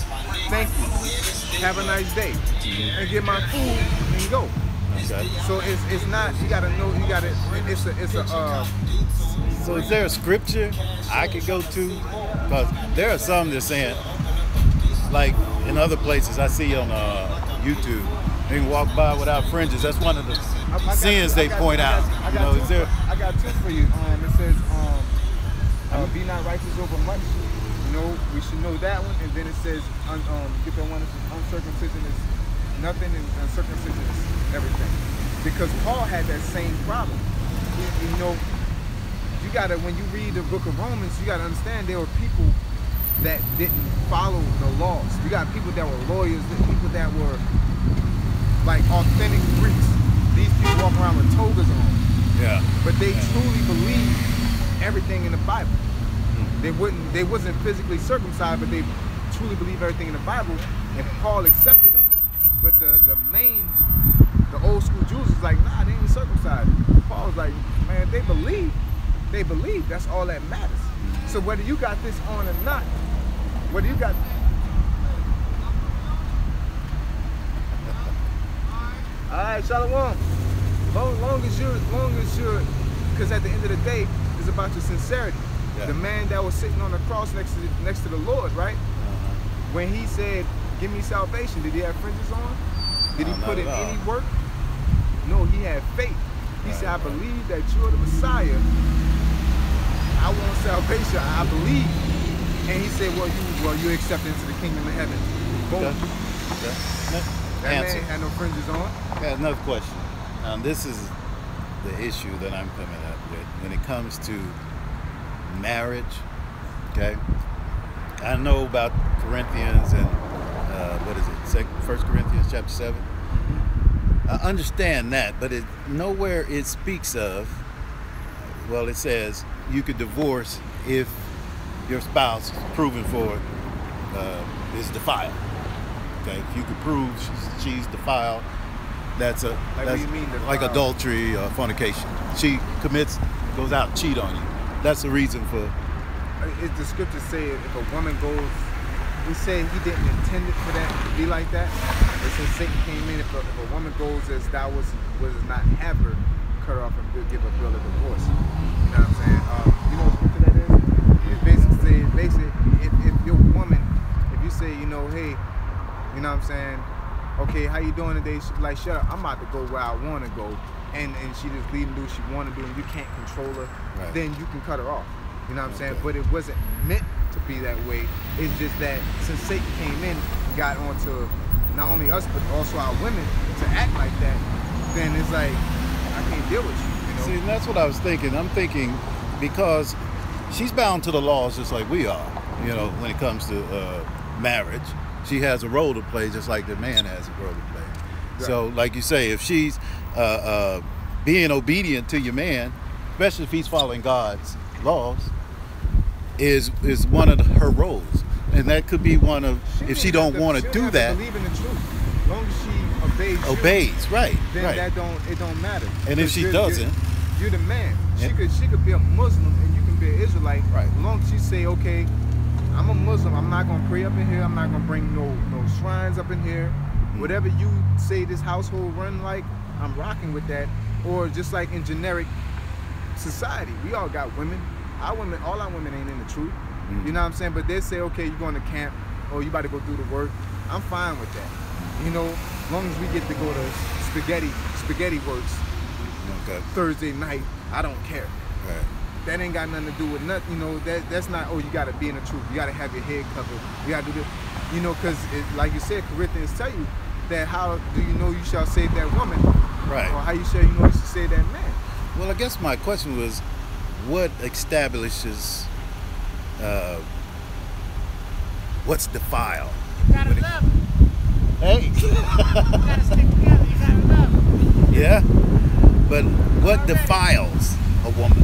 thank you, have a nice day, and get my food and go. Okay. So it's not, you gotta know, it's a So is there a scripture I could go to? Because there are some that saying, like in other places I see on YouTube, they can walk by without fringes. That's one of the sins they point out. You know, is there? I got two for you. It says, be not righteous over much. You know, we should know that one. And then it says, get that one that says, uncircumcision is nothing and uncircumcision is everything. Because Paul had that same problem. You know, you gotta, when you read the book of Romans, you gotta understand there were people that didn't follow the laws. You got people that were lawyers, people that were like authentic Greeks. These people walk around with togas on. Yeah. But they truly believe everything in the Bible. They wasn't physically circumcised, but they truly believe everything in the Bible. And Paul accepted them. But the old school Jews was like, nah, they ain't circumcised. Paul was like, man, they believe. They believe. That's all that matters. So whether you got this on or not, whether you got all right, Shalom. Long as you're, because at the end of the day, it's about your sincerity. Yeah. The man that was sitting on the cross next to the Lord, right? When he said, "Give me salvation," did he have fringes on? Did he put in any work? No, he had faith. He said, "I believe that you're the Messiah. I want salvation. I believe." And he said, "Well, you accepted into the kingdom of heaven." Boom. Okay. That man had no fringes on. I got another question. This is the issue that I'm coming up with when it comes to marriage. Okay, I know about Corinthians and what is it? 1 Corinthians chapter 7. I understand that, but nowhere it speaks of. Well, it says you could divorce if your spouse proven for it is defiled. Okay, if you could prove she's defiled, that's what you mean, defiled? Like adultery or fornication. She goes out and cheat on you. That's the reason for. The scriptures say if a woman goes, he said he didn't intend it for that to be like that. It says Satan came in. If a woman goes as thou was not have her, cut her off and give a bill of divorce. You know what I'm saying? You know what scripture that is? It basically if your woman, if you say, you know, hey, you know what I'm saying? Okay, how you doing today? She's like, shut up, I'm about to go where I want to go. And she just leave and do what she want to do and you can't control her, right. Then you can cut her off. You know what I'm saying? But it wasn't meant to be that way. It's just that since Satan came in, got onto not only us, but also our women to act like that, then it's like, I can't deal with you. You know? See, and that's what I was thinking. I'm thinking because she's bound to the laws just like we are, you know, when it comes to marriage. She has a role to play just like the man has a role to play. Right. So like you say, if she's being obedient to your man, especially if he's following God's laws, is one of her roles. And that could be one of, if she don't want to do that. Believe in the truth. As long as she obeys, right. Then right. It don't matter. And if she doesn't, you're the man. She could be a Muslim and you can be an Israelite. Right. As long as she say, okay, I'm a Muslim, I'm not gonna pray up in here, I'm not gonna bring no shrines up in here. Whatever you say this household run like, I'm rocking with that. Or just like in generic society, we all got women. All our women ain't in the truth. You know what I'm saying? But they say, okay, you're going to camp, or you about to go do the work. I'm fine with that. You know, as long as we get to go to spaghetti works Thursday night, I don't care. Right. That ain't got nothing to do with nothing. You know, that's not, oh, you got to be in the truth. You got to have your head covered. You got to do this. You know, because like you said, Corinthians tell you that how do you know you shall save that woman? Right. Or how you shall you know you should save that man? Well, I guess my question was, what establishes what's defiled? You gotta love it. Hey. You gotta stick together. You gotta love it. Yeah. But what defiles a woman?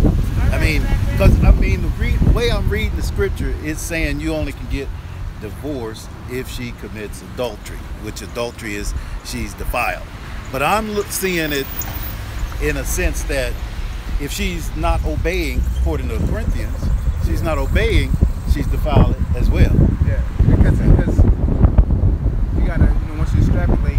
I mean, because the way I'm reading the scripture, it's saying you only can get divorced if she commits adultery, which adultery is she's defiled. But I'm seeing it in a sense that if she's not obeying, according to Corinthians, she's not obeying, she's defiled as well. Yeah, because you gotta, once you extrapolate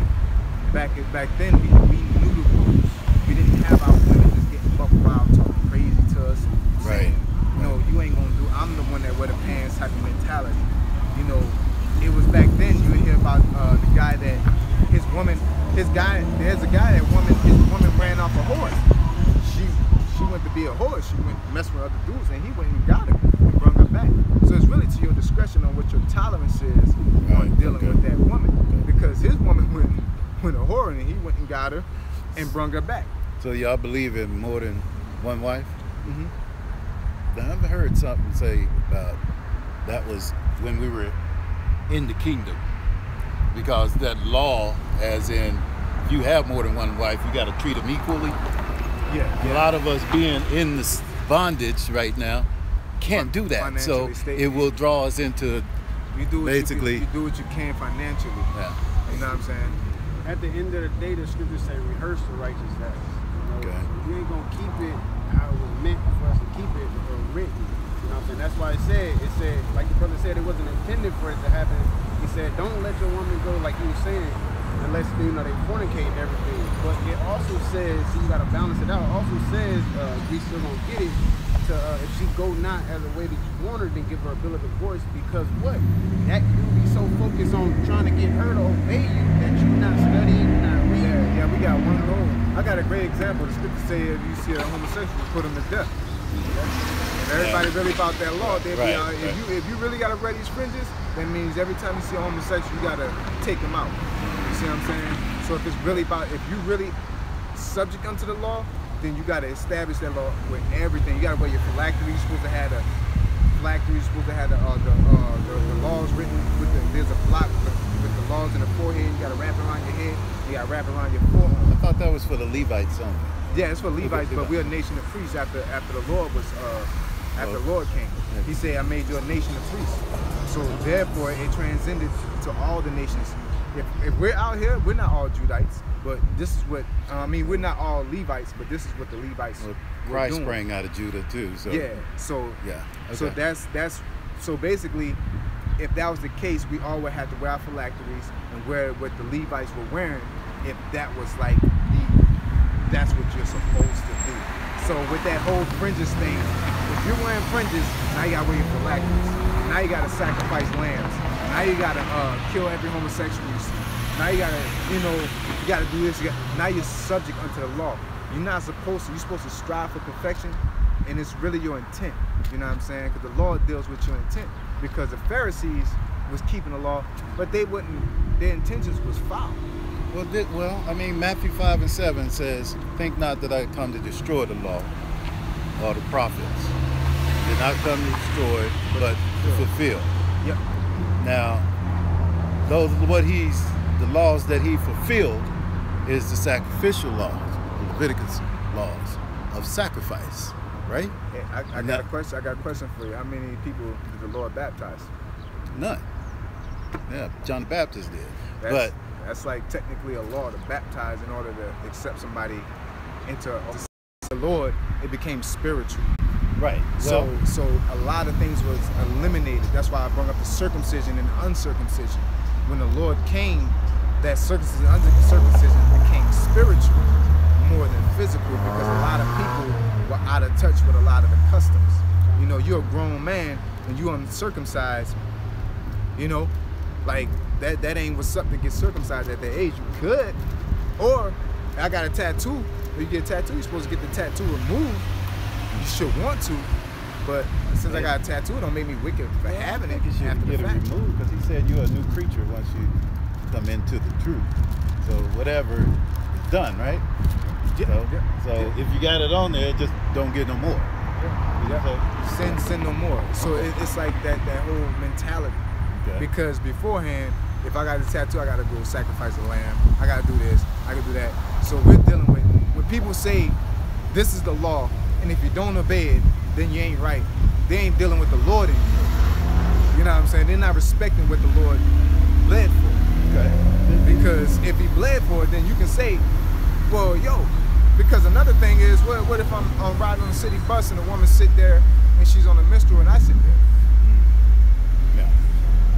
back then, we knew the rules. We didn't have our women just getting buck wild, talking crazy to us, saying, no, you ain't gonna do. I'm the one that wear the pants type of mentality. It was back then. You would hear about the guy that his woman, his woman ran off a horse. She went to be a horse. She went mess with other dudes, and he went and got her and brought her back. So it's really to your discretion on what your tolerance is on dealing with that woman, because his woman went a whore, and he went and got her and brought her back. So y'all believe in more than one wife? Mm-hmm. Now, I've heard something say about that was when we were in the kingdom, because that law, as in if you have more than one wife, you got to treat them equally. Yeah. A lot of us being in this bondage right now can't do that, so it will draw us into you do what you can financially. Yeah. You know what I'm saying? At the end of the day, the scriptures say rehearse the righteous acts. Okay. You ain't gonna keep it how it was meant for us to keep it or written. You know what I'm saying? That's why it said, like the brother said, it wasn't intended for it to happen. He said, don't let your woman go, like he was saying, unless they fornicate and everything. But it also says, so you gotta balance it out. It also says, we still gonna get it, to if she go not as a way that you want her, then give her a bill of divorce, because what? That you be so focused on trying to get her to obey you that you're not studying, you're not reading. Yeah, we got one of those. I got a great example. The scripture say if you see a homosexual, put him to death. And everybody really about that law. If you really gotta wear these fringes, that means every time you see a homosexual, you gotta take him out. You see what I'm saying? So if it's really about, if you really subject unto the law, then you gotta establish that law with everything. You gotta wear your phylactery. You're supposed to have the phylactery. You're supposed to have the laws written with there's a block with the laws in the forehead. You gotta wrap it around your head. You gotta wrap it around your forearm. I thought that was for the Levites only. Yeah, it's for Levites, but we're a nation of priests after the Lord was the Lord came. He said, I made you a nation of priests. So therefore it transcended to all the nations. If we're out here, we're not all Judites, but this is what we're not all Levites, but this is what the Levites were Christ doing. sprang out of Judah too. So So that's so basically, if that was the case, we all would have to wear our phylacteries and wear what the Levites were wearing. If that was like that's what you're supposed to do. So with that whole fringes thing, if you're wearing fringes, now you gotta wear your phylacteries. Now you gotta sacrifice lambs. Now you gotta kill every homosexual. Now you gotta, you gotta do this. Now you're subject unto the law. You're not supposed to. You're supposed to strive for perfection, and it's really your intent. You know what I'm saying? Because the law deals with your intent. Because the Pharisees was keeping the law, but they wouldn't. Their intentions was foul. Well, Matthew 5:7 says, think not that I come to destroy the law or the prophets. Did not come to destroy, but to fulfill. Yep. Now, the laws that he fulfilled is the sacrificial laws, the Leviticus laws of sacrifice, right? Hey, I got a question. I got a question for you. How many people did the Lord baptize? None. Yeah, John the Baptist did. That's like technically a law to baptize in order to accept somebody into the Lord. It became spiritual. Right. So a lot of things was eliminated. That's why I brought up the circumcision and uncircumcision. When the Lord came, that circumcision and uncircumcision became spiritual more than physical, because a lot of people were out of touch with a lot of the customs. You're a grown man and you uncircumcised. Like that ain't what's up to get circumcised at that age. You could, or I got a tattoo. If you get a tattoo, you're supposed to get the tattoo removed. You should want to, but since I got a tattoo, it don't make me wicked for having it. You should after get the it fact. removed, because he said you're a new creature once you come into the truth. So whatever is done, right? So if you got it on there, just don't get no more. Sin no more. So it's like that whole mentality. Okay. Because beforehand, if I got a tattoo, I gotta go sacrifice a lamb. I gotta do this. I gotta do that. So we're dealing with when people say this is the law, and if you don't obey it, then you ain't right. They ain't dealing with the Lord anymore. You know what I'm saying? They're not respecting what the Lord bled for. Okay. Because if he bled for it, then you can say, well, Because another thing is, what if I'm riding on the city bus and a woman sit there and she's on a menstrual and I sit there? Yeah.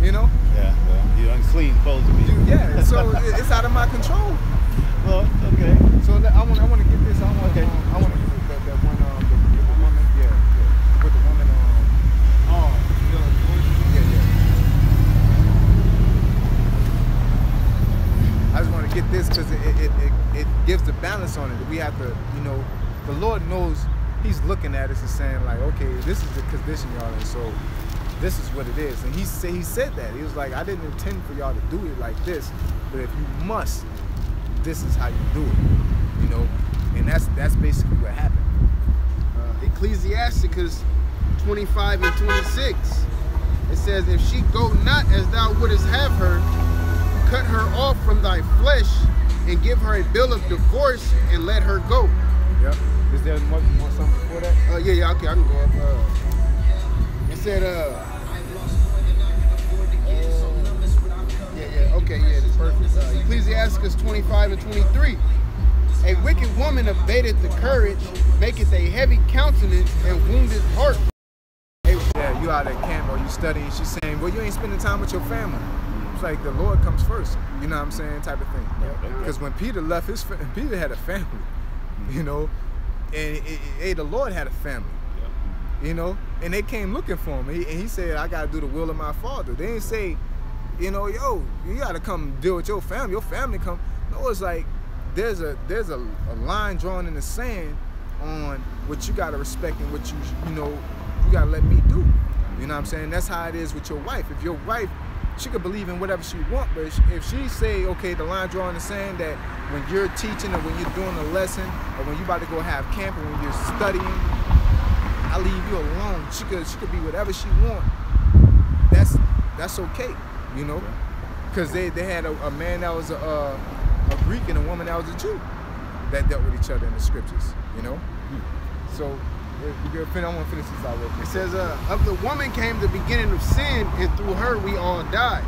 You know? Yeah. Well, you're unclean, supposed to be. Yeah. So it's out of my control. Well, okay. So I want to get this. I want to get that one. The woman. Yeah. With the woman. I just want to get this because it gives the balance on it. We have to, you know, the Lord knows He's looking at us and saying like, okay, this is the condition y'all in, so this is what it is. And He said that. He was like, I didn't intend for y'all to do it like this, but if you must, this is how you do it, you know. And that's basically what happened. Ecclesiasticus 25 and 26. It says, if she go not as thou wouldest have her, cut her off from thy flesh and give her a bill of divorce and let her go. Yep. Is there more something before that? Yeah, okay, I can go up. It said, okay, it's perfect. Ecclesiasticus 25 and 23. A wicked woman abateth the courage, maketh a heavy countenance, and wounded heart. Yeah, you out at camp or you studying, she's saying, well, you ain't spending time with your family. It's like the Lord comes first, you know what I'm saying, type of thing. Because when Peter left, Peter had a family, you know, and the Lord had a family, you know, and they came looking for him, and he said, I got to do the will of my Father. They didn't say, you know, yo, you got to come deal with your family come. No, it's like there's a line drawn in the sand on what you got to respect and what you got to let me do. You know what I'm saying? That's how it is with your wife. If your wife, she could believe in whatever she want, but if she say, okay, the line drawn in the sand that when you're teaching or when you're doing a lesson or when you about to go have camp or when you're studying, I leave you alone. She could be whatever she want. That's okay, you know? Because they had a man that was a Greek and a woman that was a Jew that dealt with each other in the scriptures, you know? So I want to finish this out real quick. It says, of the woman came the beginning of sin, and through her we all died.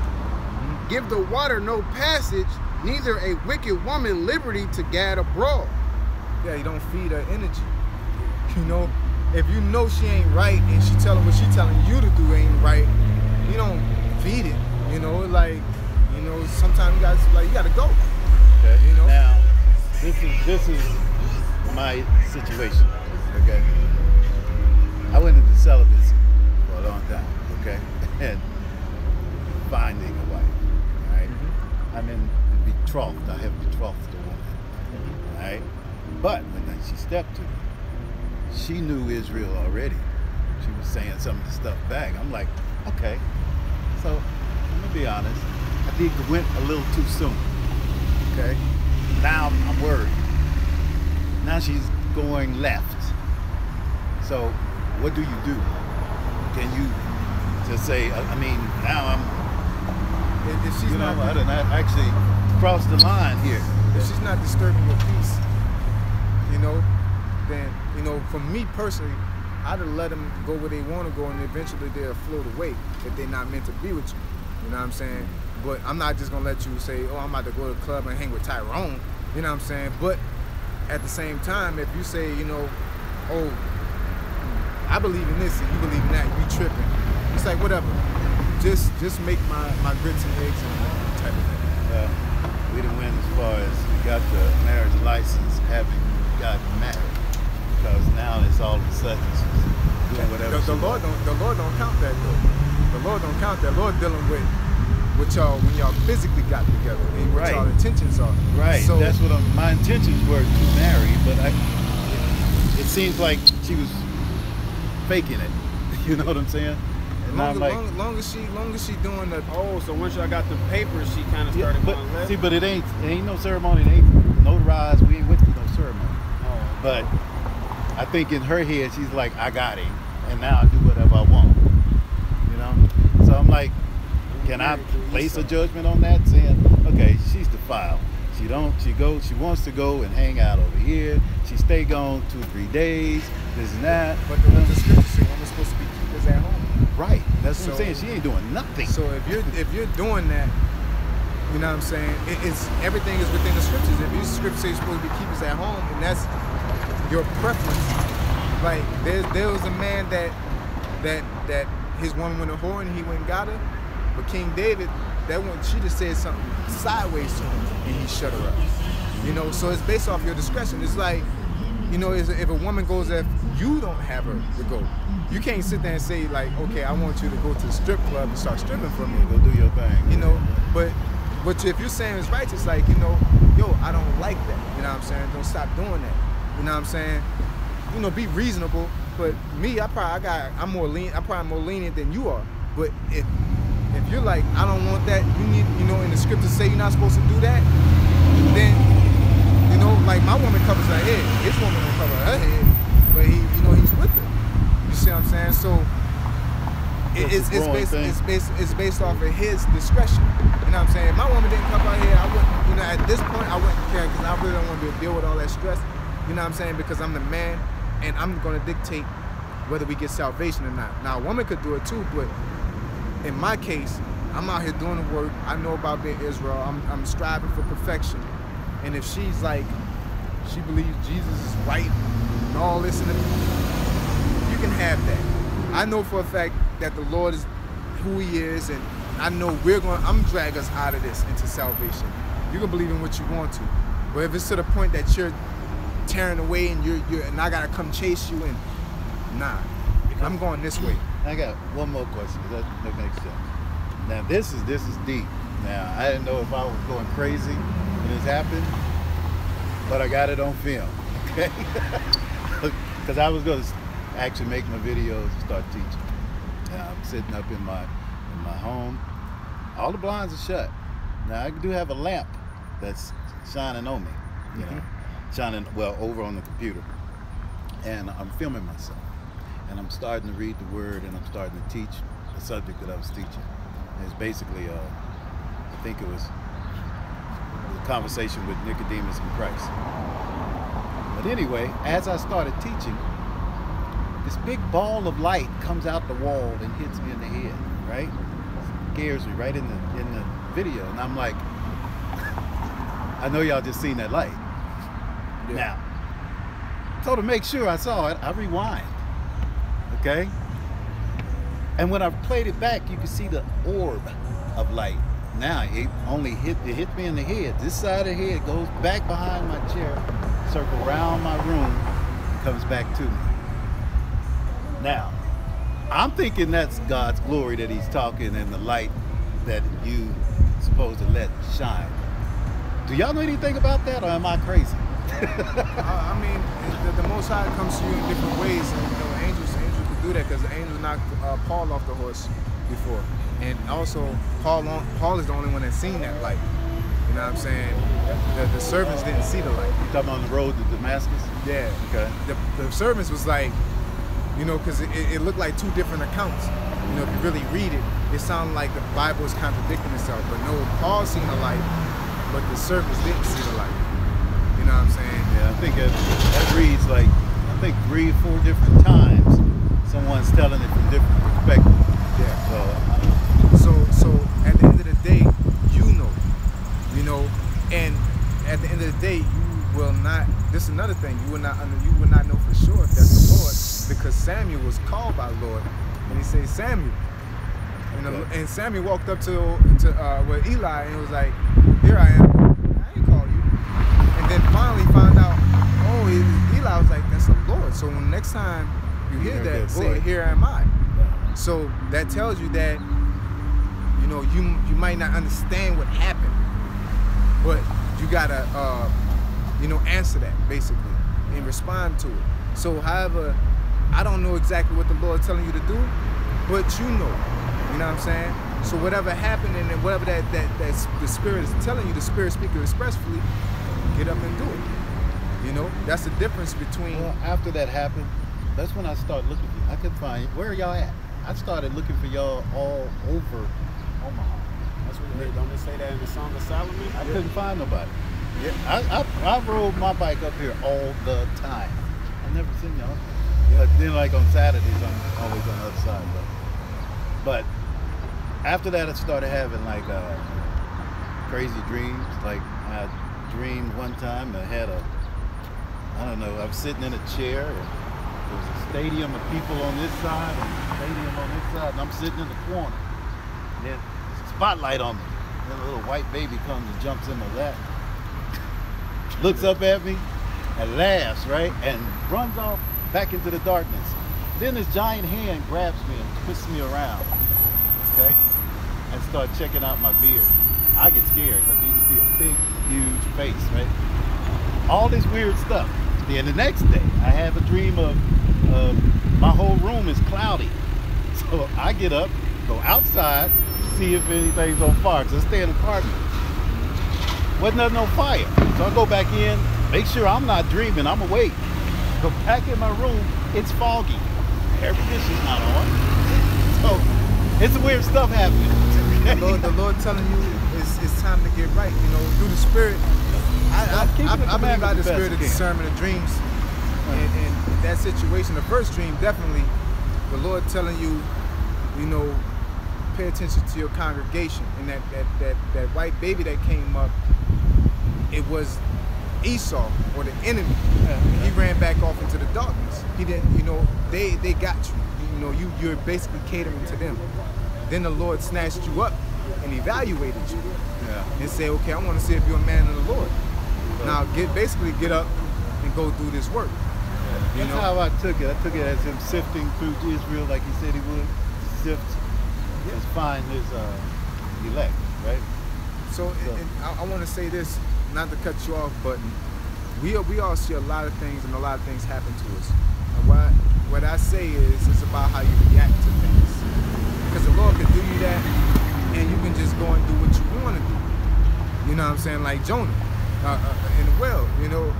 Give the water no passage, neither a wicked woman liberty to gad abroad. Yeah, you don't feed her energy. You know, if you know she ain't right and she telling what she telling you to do ain't right, you don't feed it. You know, like, you know, sometimes you gotta go. Okay. You know? Now, this is my situation. Okay. I went into celibacy for a long time, okay? And finding a wife, all right? I'm in betrothed. I have betrothed a woman, all right? But when she stepped to me, she knew Israel already. She was saying some of the stuff back. I'm like, okay. So, I'm gonna be honest. I think it went a little too soon, okay? Now I'm worried. Now she's going left. So, what do you do? Can you just say, I mean, now I'm, If she's you know, not, I done actually crossed the line here. if she's not disturbing your peace, you know, then, you know, for me personally, I'd have let them go where they want to go, and eventually they'll float away if they're not meant to be with you. You know what I'm saying? But I'm not just gonna let you say, oh, I'm about to go to the club and hang with Tyrone. You know what I'm saying? But at the same time, if you say, you know, oh, I believe in this and you believe in that, you tripping. It's like, whatever. Just make my grits and eggs and type of thing. Well, we didn't win as far as we got the marriage license having gotten married. Because now it's all of a sudden she's doing whatever The Lord don't count that though. The Lord don't count that. The Lord dealing with y'all when y'all physically got together and what y'all intentions are. Right. So that's what my intentions were to marry, but it seems like she was faking it. You know what I'm saying? And long as she doing the So once y'all got the papers, she kind of started going left? See, but it ain't no ceremony, it ain't notarized, we ain't went through no ceremony. Oh. But I think in her head, she's like, I got him, and now I do whatever I want. You know? So I'm like, can I place a judgment on that, saying, okay, she's defiled. She wants to go and hang out over here. She stay gone 2-3 days, this and that. But the scripture say woman's supposed to be keepers at home. Right. That's what I'm saying. She ain't doing nothing. So if you're doing that, You know what I'm saying? It's everything is within the scriptures. If your scripture says you're supposed to be keepers at home, and that's your preference. Like there was a man that his woman went a whore and he went and got her, but King David, that one, she just said something sideways to him and he shut her up. You know, so it's based off your discretion. It's like, you know, if a woman goes, if you don't have her to go, you can't sit there and say like, okay, I want you to go to the strip club and start stripping for me. Go do your thing. You know, but if you're saying it's righteous, like, you know, yo, I don't like that. You know what I'm saying? Don't stop doing that. You know what I'm saying? You know, be reasonable. But me, I'm probably more lenient than you are. But if you're like, I don't want that, you need, you know, in the scriptures say you're not supposed to do that, then, you know, like my woman covers her head, his woman don't cover her head, but he, you know, he's with her. You see what I'm saying? So it's based off of his discretion. You know what I'm saying? If my woman didn't cover her head, I wouldn't, you know, at this point I wouldn't care, because I really don't want to deal with all that stress. You know what I'm saying? Because I'm the man, and I'm going to dictate whether we get salvation or not. Now, a woman could do it too, but in my case, I'm out here doing the work. I know about being Israel. I'm striving for perfection. And if she's like, she believes Jesus is right and all this, and you can have that. I know for a fact that the Lord is who he is, and I know I'm drag us out of this into salvation. You can believe in what you want to. But if it's to the point that you're tearing away and and I gotta come chase you, and nah, I'm going this way. I got one more question, because that makes sense. Now this is deep. Now I didn't know if I was going crazy when this happened, but I got it on film, okay? Because I was going to actually make my videos and start teaching. Now I'm sitting up in my home. All the blinds are shut. Now I do have a lamp that's shining on me, you know, shining, well, over on the computer. And I'm filming myself. And I'm starting to read the word, and I'm starting to teach the subject that I was teaching. And it's basically, I think it was a conversation with Nicodemus and Christ. But anyway, as I started teaching, this big ball of light comes out the wall and hits me in the head, right? Scares me right in the video. And I'm like, I know y'all just seen that light. Yeah. Now, so to make sure I saw it, I rewind. Okay? And when I played it back, you can see the orb of light. Now it hit me in the head. This side of the head goes back behind my chair, circle around my room, and comes back to me. Now, I'm thinking that's God's glory that he's talking, and the light that you supposed to let shine. Do y'all know anything about that, or am I crazy? I mean, the Most High comes to you in different ways, and you know, angels can do that, because the angels knocked Paul off the horse before, and also Paul is the only one that's seen that light. You know what I'm saying? The servants didn't see the light. You talking on the road to Damascus? Yeah. Okay. The servants was like, you know, because it looked like two different accounts. You know, if you really read it, it sounded like the Bible is contradicting itself. But no, Paul seen the light, but the servants didn't see the light. You know what I'm saying? Yeah, I think that reads like, I think 3 or 4 different times someone's telling it from different perspectives. Yeah. So at the end of the day, you know, and at the end of the day, you will not. This is another thing. You will not know for sure if that's the Lord, because Samuel was called by the Lord, and he said, Samuel. And Samuel walked up to where Eli, and was like, here I am. I ain't call you. And then finally found out, oh, Eli was like, that's the Lord. So when next time you hear that, say, here am I. So that tells you that, you know, you might not understand what happened, but you gotta, you know, answer that basically and respond to it. So, however, I don't know exactly what the Lord is telling you to do, but you know what I'm saying? So whatever happened and whatever that the Spirit is telling you, the Spirit speaking expressly, get up and do it. You know, that's the difference between. Well, after that happened, that's when I started looking for you. I couldn't find you. Where are y'all at? I started looking for y'all all over Omaha. That's what don't they say that in the Song of Solomon? I couldn't find nobody. Yeah, I rode my bike up here all the time. I've never seen y'all. But then, like on Saturdays, I'm always on the other side. But after that, I started having like crazy dreams. Like I dreamed one time I had I don't know, I was sitting in a chair and there was a stadium of people on this side and a stadium on this side, and I'm sitting in the corner. And then there's a spotlight on me. Then a little white baby comes and jumps in my lap, looks up at me and laughs, right? And runs off back into the darkness. Then this giant hand grabs me and twists me around, okay? And start checking out my beard. I get scared because you can see a big, huge face, right? All this weird stuff. Then the next day, I have a dream of my whole room is cloudy. So I get up, go outside, see if anything's on fire, because I stay in an apartment. Wasn't nothing on fire. So I go back in, make sure I'm not dreaming, I'm awake. Go back in my room, it's foggy. Air conditioner's not on. So it's weird stuff happening. The Lord telling you it's time to get right, you know, through the Spirit. I believe by the Spirit of discernment of dreams. And that situation, the first dream, definitely, the Lord telling you, you know, pay attention to your congregation. And that white baby that came up, it was Esau, or the enemy. He ran back off into the darkness. He didn't, you know, they got you. You know, you're basically catering to them. Then the Lord snatched you up and evaluated you. And say, okay, I want to see if you're a man of the Lord. Now basically get up and go do this work. That's how I took it. I took it as him sifting through Israel like he said he would. Sift, just find his elect, right? So. And I want to say this, not to cut you off, but we all see a lot of things, and a lot of things happen to us. And what I say is, it's about how you react to things. Because the Lord can do you that, and you can just go and do what you want to do. You know what I'm saying? Like Jonah in the well, you know.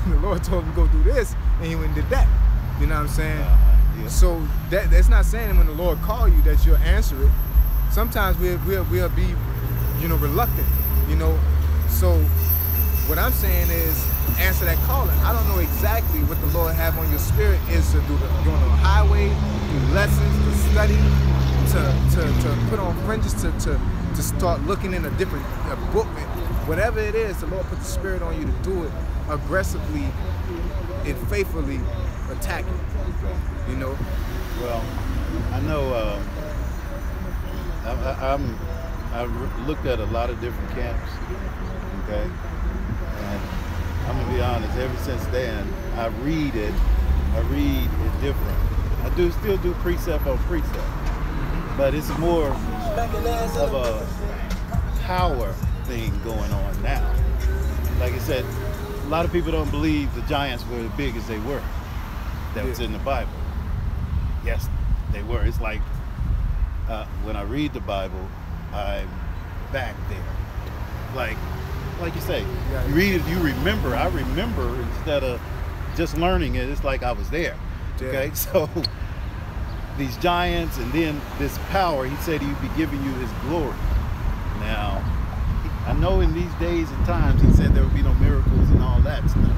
The Lord told him to go do this, and he went and did that. You know what I'm saying? Yeah. So that's not saying when the Lord call you that you'll answer it. Sometimes we'll be, you know, reluctant. You know. So what I'm saying is answer that calling. I don't know exactly what the Lord have on your spirit is to do. Go on the highway, do lessons, to study, to put on fringes, to start looking in a different book. Whatever it is, the Lord put the spirit on you to do it aggressively and faithfully attack it. You know? Well, I know I've looked at a lot of different camps, okay? And I'm gonna be honest, ever since then, I read it different. I still do precept on precept, but it's more of a power thing going on now. Like I said, a lot of people don't believe the giants were as big as they were. That was in the Bible. Yes, they were. It's like when I read the Bible, I'm back there. Like you say, you read it, you remember. I remember instead of just learning it. It's like I was there. Okay, so these giants, and then this power. He said he'd be giving you his glory. Now, I know in these days and times he said there would be no miracles and all that stuff,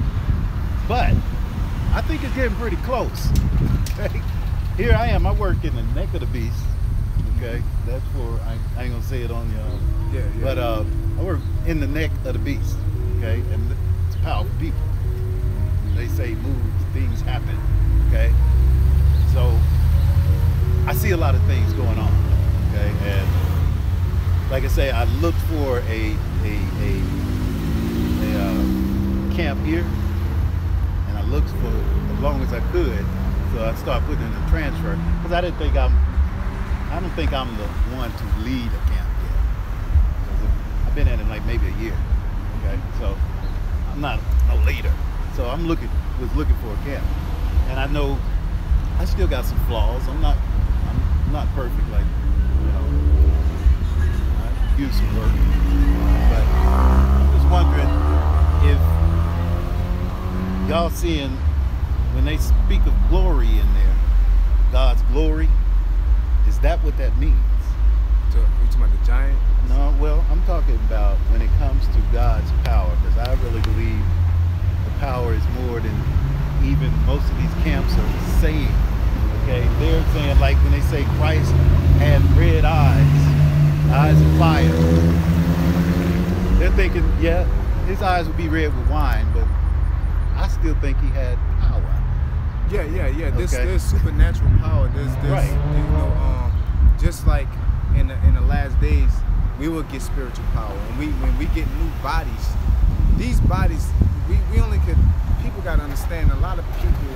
but I think it's getting pretty close. Okay, here I am. I work in the neck of the beast. Okay, that's for I ain't gonna say it on y'all. But I work in the neck of the beast. Okay, and it's powerful people. They say move, things happen. Okay, so I see a lot of things going on. Okay, and like I say, I looked for a camp here, and I looked for as long as I could. So I started putting in a transfer because I don't think I'm the one to lead a camp yet. I've been at it like maybe a year. Okay, so I'm not a leader. So was looking for a camp, and I know I still got some flaws. I'm not perfect, like, you know. Do some work, but I'm just wondering if y'all seeing when they speak of glory in there, God's glory, is that what that means? So, are you talking about the giant? No, well, I'm talking about when it comes to God's power, because I really believe the power is more than even most of these camps are saying. Okay, they're saying, like when they say Christ had red eyes of fire. thinking, yeah, his eyes would be red with wine, but I still think he had power. Yeah. There's Okay. supernatural power. There's Right. you know, just like in the last days, we will get spiritual power. When we get new bodies, these bodies, we only could. People gotta understand. A lot of people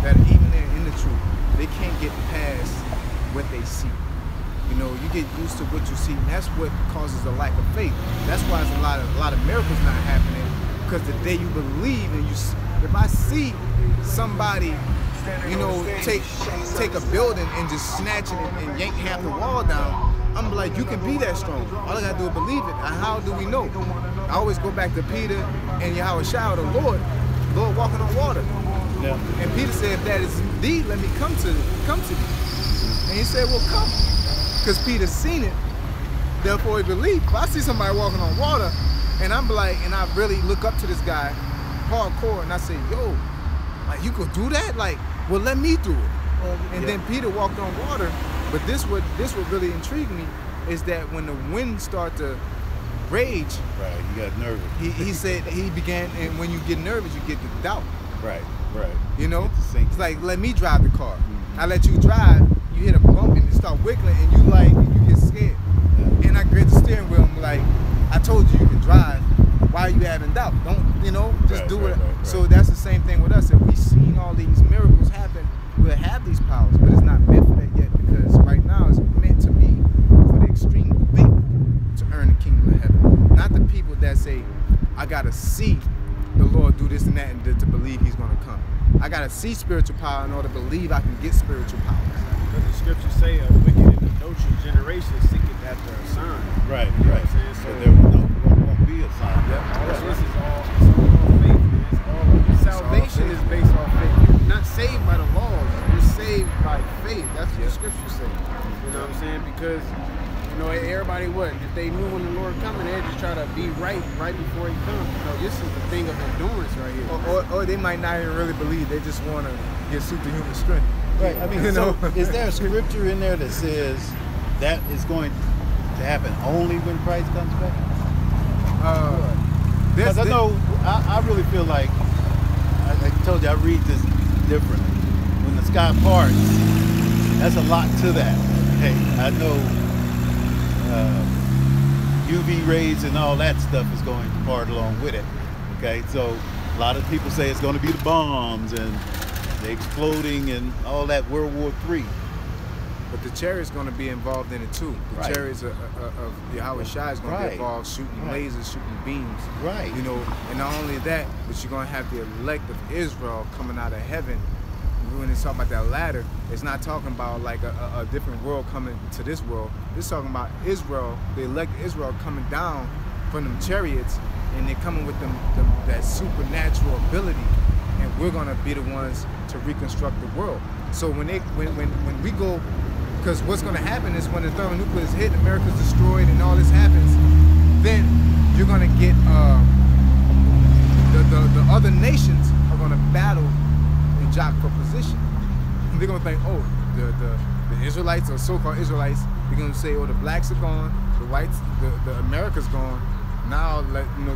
that even they're in the truth, they can't get past what they see. You know, you get used to what you see, and that's what causes a lack of faith. That's why it's a lot of miracles not happening. Because the day you believe and if I see somebody, you know, take a building and just snatch it and yank half the wall down, I'm like, you can be that strong. All I gotta do is believe it. And how do we know? I always go back to Peter and Yahweh Shai, the Lord walking on water. Yeah. And Peter said, if that is thee, let me come to thee. And he said, well, come. Because Peter seen it, therefore he believed. If I see somebody walking on water, and I'm like, and I really look up to this guy, hardcore, and I say, yo, like, you could do that? Like, well, let me do it. And then Peter walked on water. But this what really intrigued me is that when the wind started to rage, Right, you got nervous. he said he began, and when you get nervous, you get the doubt. Right. You know, It's the same. it's like, let me drive the car. I let you drive, you hit a bump and it start wiggling, and you get scared. Yeah. And I grab the steering wheel. I'm like, I told you can drive. Why are you having doubt? Don't, just Right, do right, it. right. So that's the same thing with us. If we've seen all these miracles happen, we'll have these powers, but it's not meant for that yet, because right now it's meant to be for the extreme faithful to earn the kingdom of heaven. Not the people that say, I gotta see the Lord do this and that and to believe he's gonna come. I gotta see spiritual power in order to believe I can get spiritual powers. But the scriptures say a wicked and adulterous generation seeketh after a sign. Right. You know what I'm saying? So So there won't be a sign. all this is all faith. It's all salvation is based off faith. You're not saved by the laws. You're saved by faith. That's what the scriptures say. You know what I'm saying? Because everybody would. If they knew when the Lord coming, they'd just try to be right before he comes. This is the thing of endurance right here. Or they might not even really believe. They just want to get superhuman strength. Right. I mean, so is there a scripture in there that says that is going to happen only when Christ comes back? Because I know, I really feel like, I told you, I read this differently. When the sky parts, that's a lot to that. Hey, I know UV rays and all that stuff is going to part along with it. Okay, so a lot of people say it's going to be the bombs and the exploding and all that, World War III. But the chariot's going to be involved in it too. The Right. chariots of Yahweh Shai is going to Right. be involved, shooting Right. lasers, shooting beams. Right. And not only that, but you're going to have the elect of Israel coming out of heaven. When it's talking about that ladder, it's not talking about like a different world coming to this world. It's talking about Israel, the elect Israel coming down from them chariots, and they're coming with that supernatural ability, and we're gonna be the ones to reconstruct the world. So when we go, because what's gonna happen is when the thermonuclear is hit, America's destroyed, and all this happens, then you're gonna get the other nations are gonna battle and jock for position. And they're gonna think, oh, the Israelites or so-called Israelites, they're gonna say, oh, the blacks are gone, the whites, the America's gone. Now,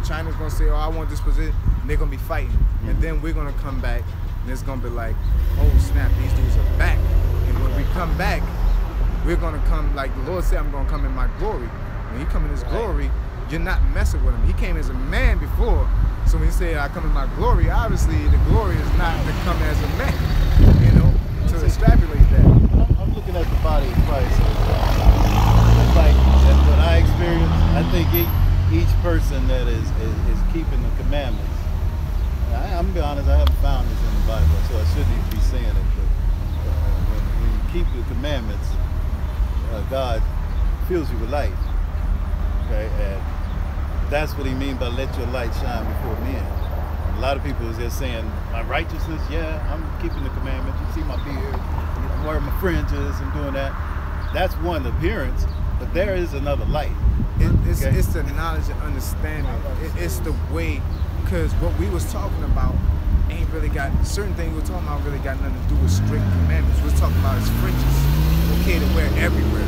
China's gonna say, oh, I want this position, and they're gonna be fighting. And then we're gonna come back, and it's gonna be like, oh snap, these dudes are back. And when we come back, we're gonna come, like the Lord said, I'm gonna come in my glory. When he come in his glory, you're not messing with him. He came as a man before, so when he said, I come in my glory, obviously the glory is not to come as a man, to extrapolate that. I'm looking at the body of Christ. It's like what I experience. I think each person that is keeping the commandments. I'm gonna be honest, I haven't found this in the Bible, so I shouldn't even be saying it. But when you keep the commandments, God fills you with light. Okay, and that's what he means by let your light shine before men. A lot of people is just saying, my righteousness, yeah, I'm keeping the commandments. You see my beard, I'm wearing my fringes, I'm doing that. That's one appearance, but there is another light. It's the knowledge and understanding. It's the way, because what we was talking about ain't really got, certain things we're talking about really got nothing to do with strict commandments. We're talking about his fringes, okay to wear everywhere.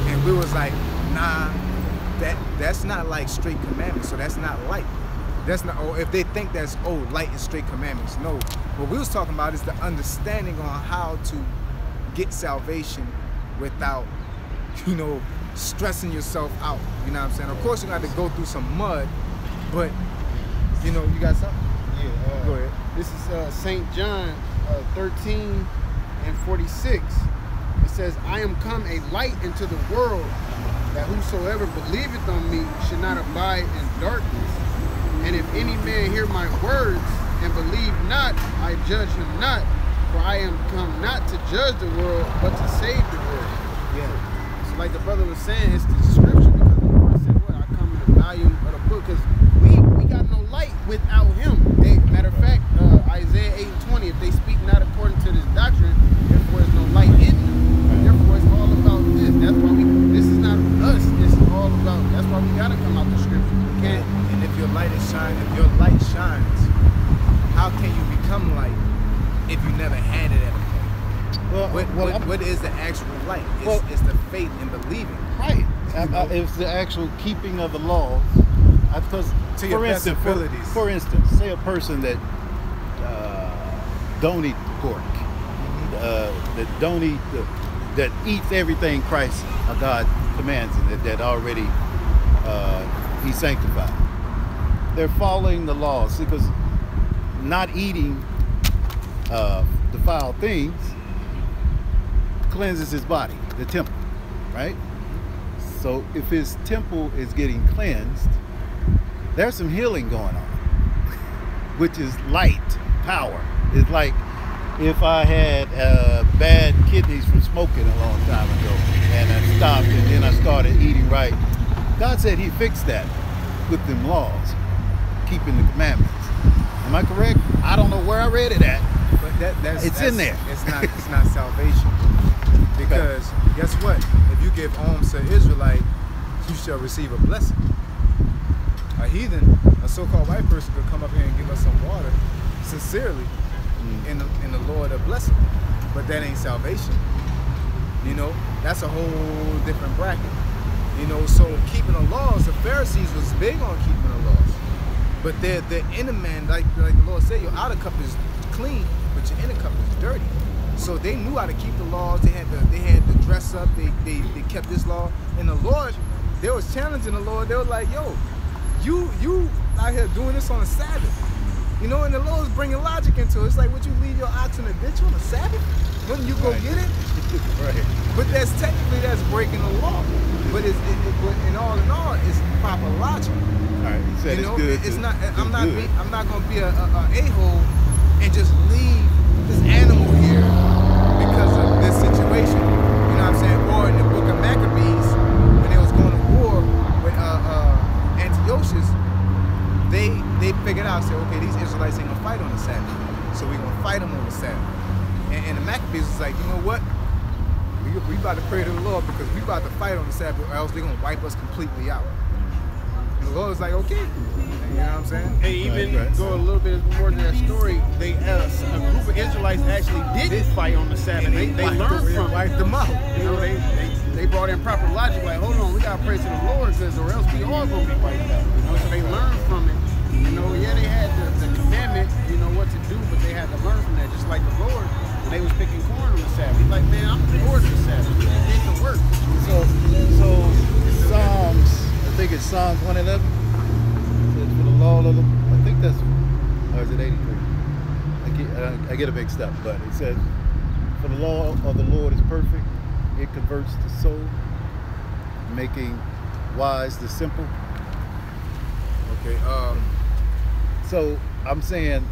And we was like, nah, that's not like straight commandments, so that's not light. That's not, or if they think that's, oh, light is straight commandments. No, what we was talking about is the understanding on how to get salvation without, stressing yourself out. You know what I'm saying? Of course, you got to go through some mud, but you got something. Yeah. Go ahead. This is St. John 13:46. It says, "I am come a light into the world, that whosoever believeth on me should not abide in darkness. And if any man hear my words and believe not, I judge him not. For I am come not to judge the world, but to save the world." Yeah. So like the brother was saying, it's the description, because the Lord said, what? I come in the volume of the book, because we got no light without him. Matter of fact, Isaiah 8:20, if they speak not according to this doctrine, therefore is no light in them. Therefore it's all about this. That's why this is not us, it's all about, that's why we gotta come out the scripture. We can't. And if your light shines, how can you become light if you never had it at a point? What is the actual light? It's the faith and believing. Right. It's the actual keeping of the laws. Because, To your best abilities. For instance, say a person that don't eat pork, that eats everything Christ or God commands, and that already He sanctified. They're following the laws, because not eating defiled things cleanses his body, the temple, right? So if his temple is getting cleansed, there's some healing going on, which is light, power. It's like if I had bad kidneys from smoking a long time ago, and I stopped, and then I started eating right. God said He fixed that with them laws, keeping the commandments. Am I correct? I don't know where I read it at, But that's in there. It's not salvation. Because guess what? If you give alms to an Israelite, you shall receive a blessing. A heathen, a so-called white person, could come up here and give us some water sincerely, in the Lord a blessing. But that ain't salvation. That's a whole different bracket. So keeping the laws, the Pharisees was big on keeping the laws. But their inner man, like the Lord said, your outer cup is clean, but your inner cup is dirty. So they knew how to keep the laws. They had to dress up. They kept this law. And the Lord, they was challenging the Lord. They were like, yo, you out here doing this on a Sabbath. And the Lord's bringing logic into it. It's like, would you leave your ox in the ditch on a Sabbath? Wouldn't you go get it? Right. But that's breaking the law. But in all, it's proper logic. All right, you said it's good. It's not. I'm not gonna be a a-hole and just leave this animal here because of this situation. You know what I'm saying? Or in the book of Maccabees, when they was going to war with Antiochus, they figured out, said, okay, these Israelites ain't gonna fight on the Sabbath, so we're gonna fight them on the Sabbath. And the Maccabees was like, you know what? We about to pray to the Lord, because we about to fight on the Sabbath, or else they're gonna wipe us completely out. And the Lord was like, okay. You know what I'm saying? Hey, even go a little bit more to that story. A group of Israelites actually did fight on the Sabbath. They learned from wiped them out. They brought in proper logic. Like, hold on, we gotta pray to the Lord, because or else we all gonna be wiped out. So they learned from it. Yeah, they had the commandment, what to do, but they had to learn from that. Just like the Lord, when they was picking corn on the Sabbath. He's like, man, I'm the Lord of the Sabbath. They did the work. So Psalms, I think it's Psalms 111. Says for the law of the, I think that's, or is it 83? I get it mixed up, but it says, for the law of the Lord is perfect. It converts the soul, making wise the simple. Okay. So I'm saying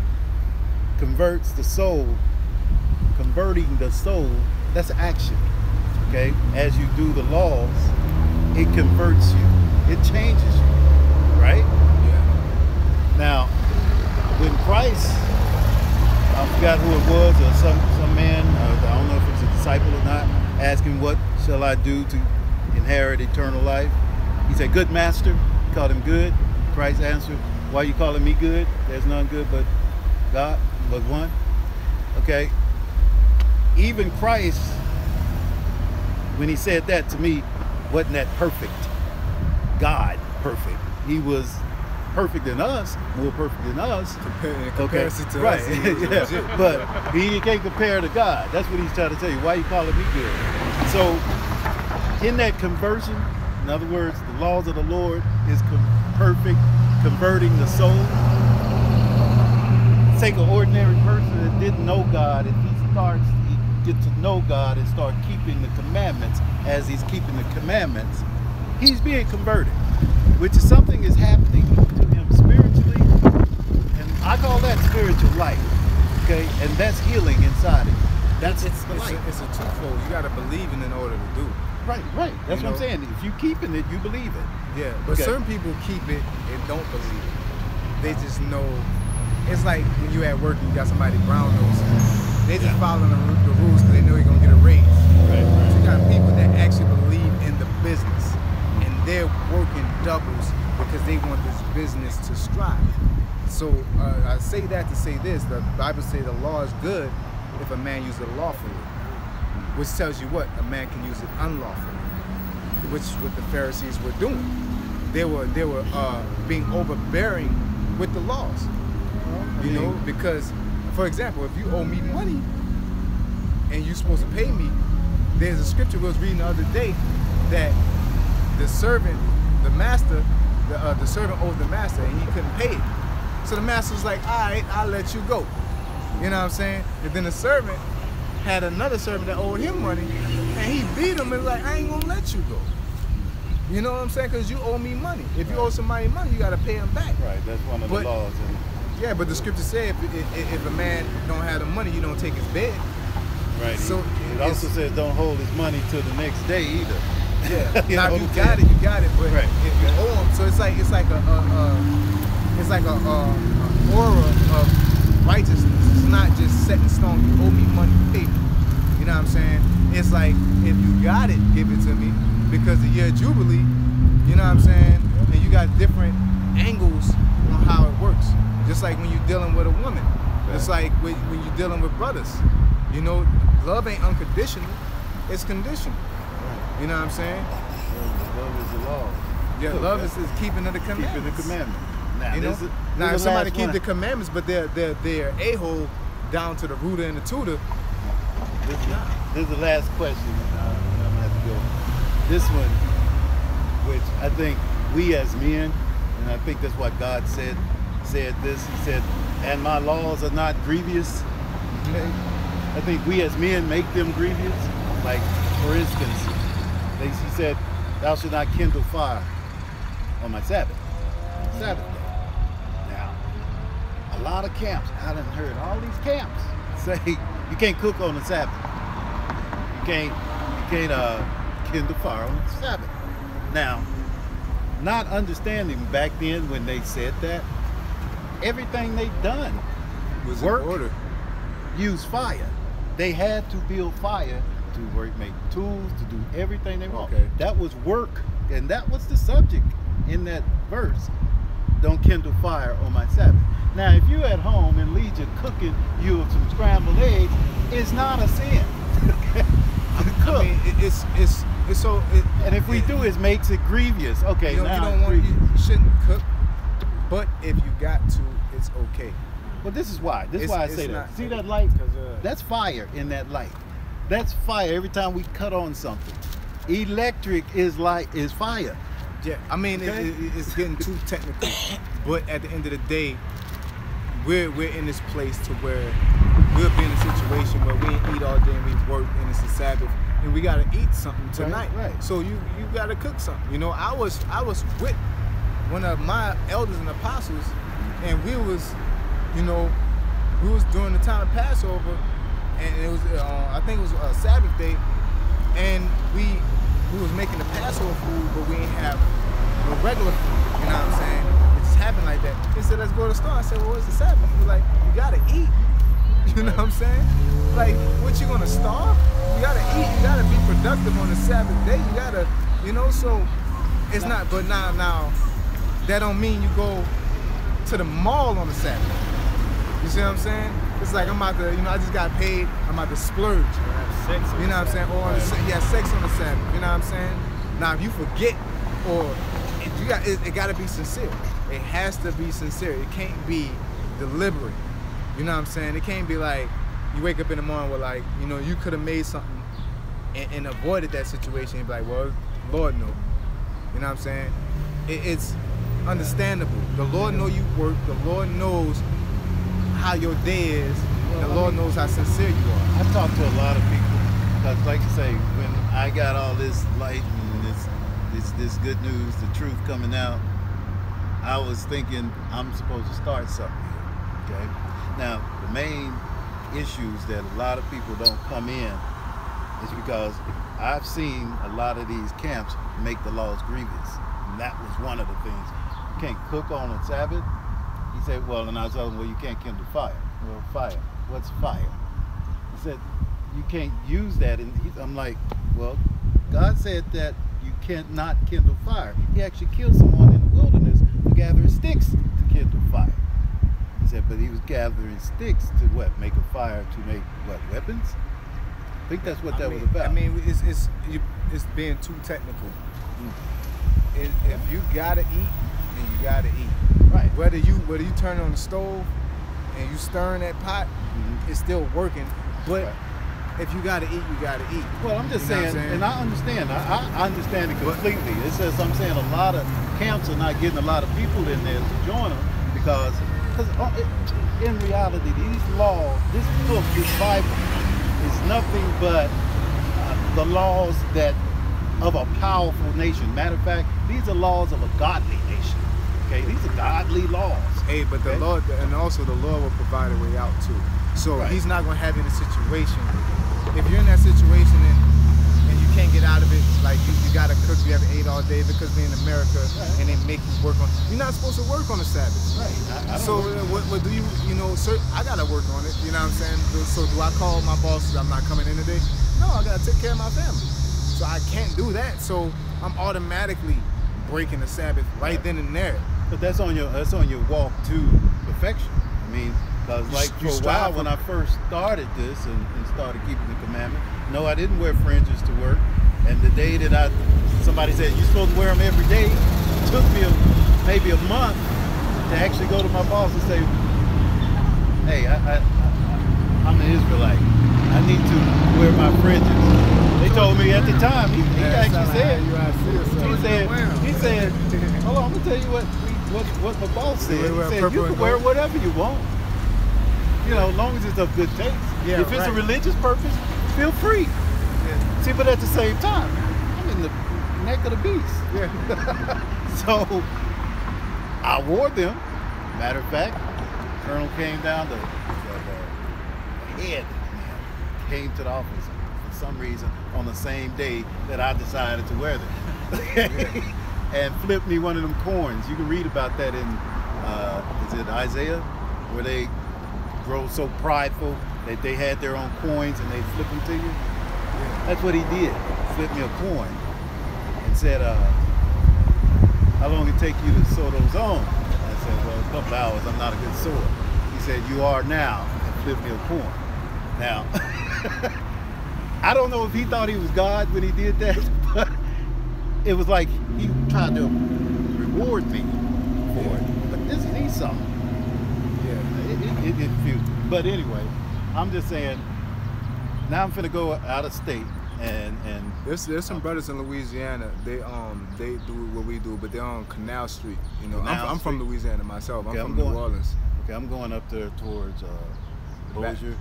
converts the soul, converting the soul, that's action. Okay? As you do the laws, it converts you. It changes you. Right? Yeah. Now, when Christ, I forgot who it was, or some man, I don't know if it's a disciple or not, asking, what shall I do to inherit eternal life? He said, good master. He called him good. Christ answered, why are you calling me good? There's none good but God, but one. Okay. Even Christ, when he said that to me, wasn't that perfect. God perfect. He was perfect than us, more perfect than us. In comparison to right. us, he was Yeah. legit. But he can't compare to God. That's what he's trying to tell you. Why you calling me good? So in that conversion, in other words, the laws of the Lord is perfect, converting the soul. Take an ordinary person that didn't know God, and he gets to know God and start keeping the commandments. As he's keeping the commandments, he's being converted, which is something is happening to him spiritually, and I call that spiritual life. Okay, and that's healing inside of you. That's It's the life. a twofold. You got to believe in order to do. Right. That's You what I'm know? saying. If you keeping it, you believe it. Yeah, but Okay. certain people keep it and don't believe it. They just know. It's like when you at work and you got somebody brown nose. They just following the rules because they know you're gonna get a raise. Right. So you got people that actually believe in the business and they're working doubles because they want this business to strive. So I say that to say this: the Bible says the law is good if a man uses it lawfully, which tells you what a man can use it unlawfully, which is what the Pharisees were doing. They were being overbearing with the laws. You know, because, for example, if you owe me money and you're supposed to pay me, there's a scripture we was reading the other day that the servant, the master, the servant owed the master and he couldn't pay it. So the master was like, all right, I'll let you go. You know what I'm saying? And then the servant had another servant that owed him money and he beat him and was like, I ain't gonna let you go. You know what I'm saying? Because you owe me money. If you owe somebody money, you got to pay him back. Right. That's one of the But- laws. And Yeah, but the scripture said if a man don't have the money, you don't take his bed. right. So it also says don't hold his money till the next day either. Yeah. You Now know if what you I'm got saying? it, you got it. But Right. if you owe him, so it's like a aura of righteousness. It's not just set in stone. You owe me money, pay me. You know what I'm saying? It's like if you got it, give it to me because the year of Jubilee. You know what I'm saying? And you got different angles on how it works. Just like when you're dealing with a woman. It's like when you're dealing with brothers. You know, love ain't unconditional. It's conditional. You know what I'm saying? Love is the law. Yeah, love is keeping of the commandments. Keeping the commandment. Now, You know? Now, if there's a somebody last keep one. the commandments, but they're a-hole down to the rooter and the tutor. This is the last question. I'm gonna have to go. This one, which I think we as men, and I think that's what God said this. He said, "And my laws are not grievous." Okay? I think we as men make them grievous. Like, for instance, he said, "Thou shalt not kindle fire on my Sabbath." Sabbath day. Now, a lot of camps, I done heard all these camps say you can't cook on the Sabbath. You can't kindle fire on the Sabbath. Now, not understanding back then when they said that, everything they done Was work, in order. use fire. They had to build fire to work, make tools, to do everything they want. Okay. That was work, and that was the subject in that verse. Don't kindle fire on my Sabbath. Now, if you're at home and Legion cooking you some scrambled eggs, it's not a sin. I mean, it's so. And if we do, it makes it grievous. Okay, you know, now you don't it's want grievous. you shouldn't cook, but if you got to, it's okay. Well, this is why. This is It's- why I it's say that. not- See that light? 'Cause, That's fire in that light. That's fire every time we cut on something. Electric is fire. Yeah, I mean, Okay. it's getting too technical, but at the end of the day, we're in this place to where we'll be in a situation where we ain't eat all day and we work and it's a Sabbath and we gotta eat something tonight. right. So you gotta cook something. You know, I was with one of my elders and apostles, and we was during the time of Passover, and it was I think it was a Sabbath day, and we was making the Passover food, but we ain't have no regular food. You know what I'm saying? It just happened like that. He said, "Let's go to the store." I said, "Well, what's the Sabbath?" He was like, "You gotta eat." You know what I'm saying? Like, what, you gonna starve? You gotta eat. You gotta be productive on the Sabbath day. You gotta, so it's not. But now, that don't mean you go to the mall on the Sabbath. You see what I'm saying? It's like I'm about to, I just got paid. I'm about to splurge. sex. You know what I'm saying? Or sex on the Sabbath. You know what I'm saying? Now, if you forget or it got to be sincere. It has to be sincere. It can't be deliberate. You know what I'm saying? It can't be like you wake up in the morning with like, you know, you could have made something and avoided that situation and be like, well, Lord know. You know what I'm saying? It's understandable. The Lord know you work. The Lord knows how your day is. The Lord knows how sincere you are. I talk to a lot of people because, like you say, when I got all this light and this good news, the truth coming out, I was thinking I'm supposed to start something here. Okay. Now, the main issues that a lot of people don't come in is because I've seen a lot of these camps make the laws grievous, and that was one of the things. You can't cook on a Sabbath. He said, well, and I told him, well, you can't kindle fire. Well, fire. What's fire? He said, you can't use that. And I'm like, well, God said that you cannot kindle fire. He actually killed someone in the wilderness for gathering sticks to kindle fire. He said, but he was gathering sticks to what? Make a fire to make what? Weapons? I think that's what that was about. I mean, it's being too technical. If you gotta eat, then you gotta eat. Right. Whether you turn on the stove and you stirring that pot, it's still working. But if you gotta eat, you gotta eat. Well, I'm just You know saying, what I'm saying? and I understand. I understand it completely. It's just I'm saying a lot of camps are not getting a lot of people in there to join them because in reality, these laws, this book, this Bible, is nothing but the laws that of a powerful nation. Matter of fact, these are laws of a godly nation. Okay, these are godly laws. Hey, but the Lord, and also the Lord will provide a way out too. So He's not going to have you in a situation. If you're in that situation and you can't get out of it, like you got to cook, you have to eat all day because we're in America and they make you work on. You're not supposed to work on the Sabbath. Right. So what do you know? Sir, I got to work on it. You know what I'm saying? So do I call my boss? I'm not coming in today. No, I got to take care of my family. So I can't do that. So I'm automatically breaking the Sabbath right then and there. But that's on your walk to perfection. I mean, because like for a while when I first started this and started keeping the commandment, no, I didn't wear fringes to work. And the day that somebody said you're supposed to wear them every day, it took me maybe a month to actually go to my boss and say, hey, I'm an Israelite. I need to wear my fringes. They told me at the time, he actually said, he said, hold on, I'm gonna tell you what my boss said. He said, you can wear whatever you want. You know, as long as it's of good taste. Yeah, if it's a religious purpose, feel free. Yeah. See, but at the same time, I'm in the neck of the beast. Yeah. So I wore them. Matter of fact, the colonel came down, the head came to the office for some reason on the same day that I decided to wear them. And flipped me one of them coins. You can read about that in, is it Isaiah? Where they grow so prideful that they had their own coins and they flip them to you. That's what he did. Flipped me a coin and said, how long it take you to sew those on? I said, well, a couple hours. I'm not a good sewer. He said, you are now, and flipped me a coin. Now, I don't know if he thought he was God when he did that, but it was like he tried to reward me for it. But this is Esau. Yeah. It confused me. But anyway, I'm just saying, now I'm finna go out of state and there's some brothers in Louisiana. They do what we do, but they're on Canal Street. You know, I'm from Louisiana myself. Okay, I'm from New Orleans. Okay, I'm going up there towards Bossier.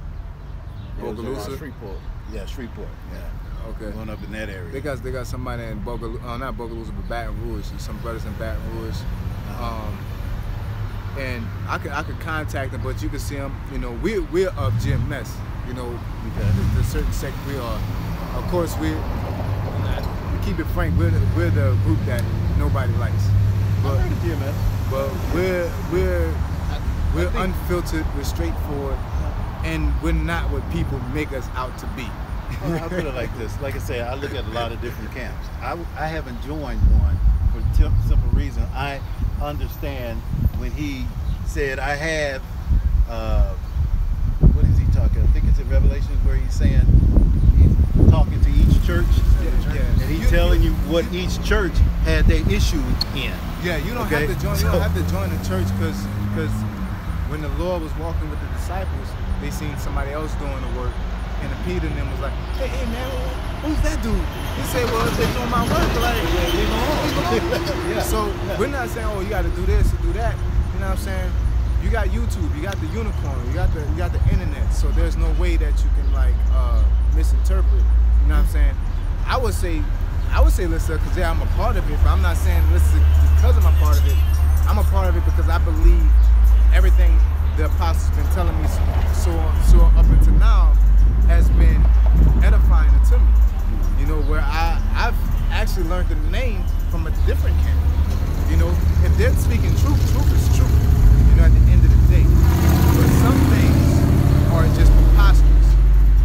Bogalusa? Shreveport. Yeah, Shreveport. Yeah. Okay. Going up in that area. They got somebody in not Bogalusa, but Baton Rouge. Some brothers in Baton Rouge. And I could contact them, but you can see them. You know, we're of GMS. You know, the certain sect we are. Of course, we keep it frank. We're the group that nobody likes. But, I've heard of GMS. But we're unfiltered. We're straightforward, and we're not what people make us out to be. Well, I'll put it like this. Like I say, I look at a lot of different camps. I haven't joined one for the simple reason. I understand when he said, I have, what is he talking? I think it's in Revelation where he's saying, he talking to each church, Yeah. and he's telling you what each church had their issue in. Yeah, you don't Okay? have to join. You don't have to join the church because when the Lord was walking with the disciples, they seen somebody else doing the work, and the Peter and them was like, "Hey, man, who's that dude?" He said, "Well, if they're doing my work, like, leave him alone." Yeah. So we're not saying, "Oh, you got to do this or do that." You know what I'm saying? You got YouTube, you got the unicorn, you got the internet. So there's no way that you can like misinterpret. You know what I'm saying? I would say listen, because I'm a part of it, but I'm not saying listen because I'm a part of it. I'm a part of it because I believe everything the apostles been telling me so up until now has been edifying to me. You know, where I've actually learned the name from a different camp. You know, if they're speaking truth, truth is truth. You know, at the end of the day. But some things are just preposterous.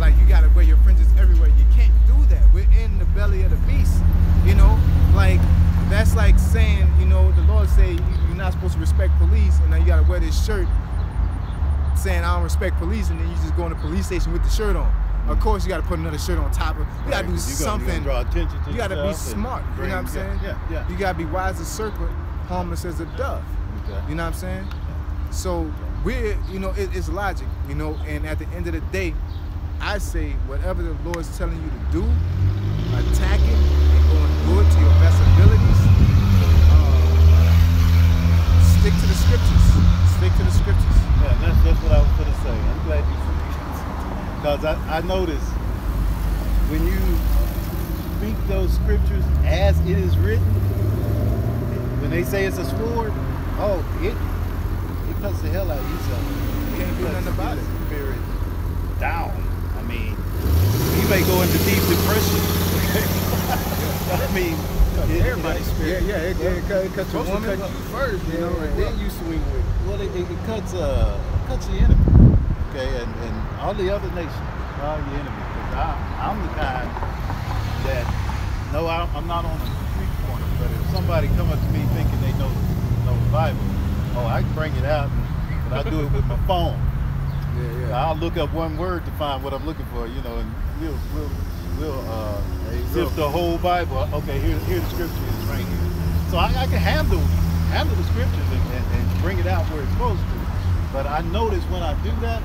Like you gotta wear your fringes everywhere. You can't do that. We're in the belly of the beast. You know, like that's like saying, you know, the Lord say you're not supposed to respect police, and now you gotta wear this shirt saying I don't respect police, and then you just go in the police station with the shirt on. Of course, you got to put another shirt on top of. You got to do something. Draw attention to you got to be yourself and smart. You know what I'm saying? Yeah. You got to be wise as a serpent, harmless as a dove. Okay. You know what I'm saying? So we're, you know, it's logic, you know. And at the end of the day, I say whatever the Lord's telling you to do, attack it and go and do it to your best abilities. Stick to the scriptures. Stick to the scriptures. Yeah, that's what I was going to say. I'm glad you said. Because I noticed when you speak those scriptures as it is written, when they say it's a sword, oh, it cuts the hell out of you. You can't do nothing about it. Spirit down. I mean, he may go into deep depression. I mean, everybody's spirit. Yeah, it cuts a woman. Cut you first, you know, and then you swing with it. Well, it cuts the enemy. Okay, and all the other nations are the enemy. Because I'm the kind that, no, I'm not on the street corner, but if somebody come up to me thinking they know the Bible, oh, I can bring it out, but I do it with my phone. Yeah. I'll look up one word to find what I'm looking for, you know, and we'll sift the whole Bible. Okay, here the scripture is right here. So I can handle the scriptures and bring it out where it's supposed to. But I notice when I do that,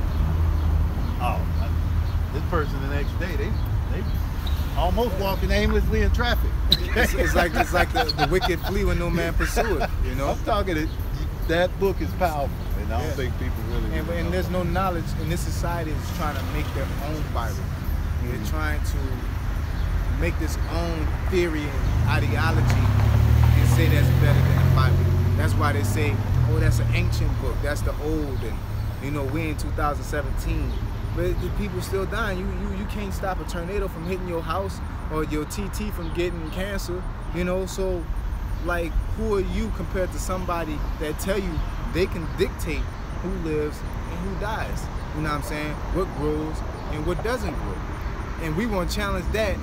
this person the next day, they almost walking aimlessly in traffic. It's like the wicked flee when no man pursue it. You know. I'm talking that book is powerful, and I don't think people really. And there's no knowledge in this society is trying to make their own Bible. They're trying to make this own theory and ideology and say that's better than the Bible. That's why they say, oh, that's an ancient book. That's the old, and you know we're in 2017. But the people still dying. You can't stop a tornado from hitting your house or your TT from getting cancer. You know, so like, who are you compared to somebody that tell you they can dictate who lives and who dies? You know what I'm saying? What grows and what doesn't grow. And we want to challenge that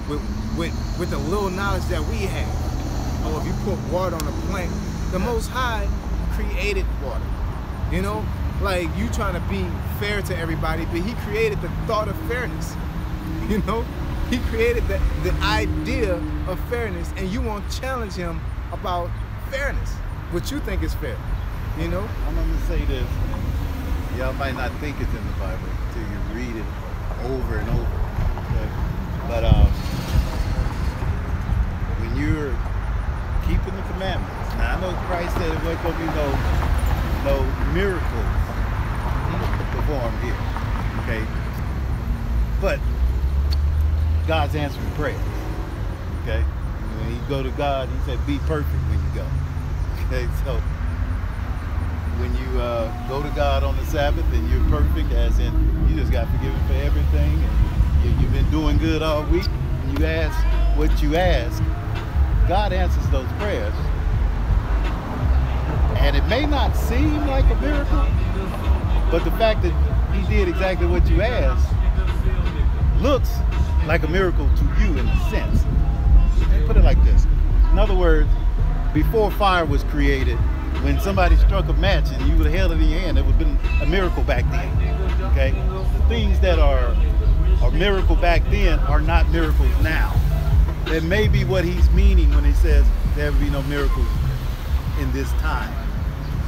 with the little knowledge that we have. Or if you put water on a plant, the Most High created water. You know, like you trying to be fair to everybody, but he created the thought of fairness. You know, he created the idea of fairness, and you want to challenge him about fairness, what you think is fair. You know, I'm gonna say this. Y'all might not think it's in the Bible until you read it over and over. Okay? But when you're keeping the commandments, now I know Christ said it wasn't gonna be no miracles performed here. Okay, but God's answering prayers. Okay, when you go to God, He said, "Be perfect when you go." Okay, so when you go to God on the Sabbath and you're perfect, as in you just got forgiven for everything, and you've been doing good all week, and you ask what you ask, God answers those prayers. And it may not seem like a miracle, but the fact that He did exactly what you asked looks like a miracle to you in a sense. Put it like this. In other words, before fire was created, when somebody struck a match and you would have held it in your hand, it would have been a miracle back then. Okay? The things that are or miracle back then are not miracles now. That may be what he's meaning when he says there will be no miracles in this time,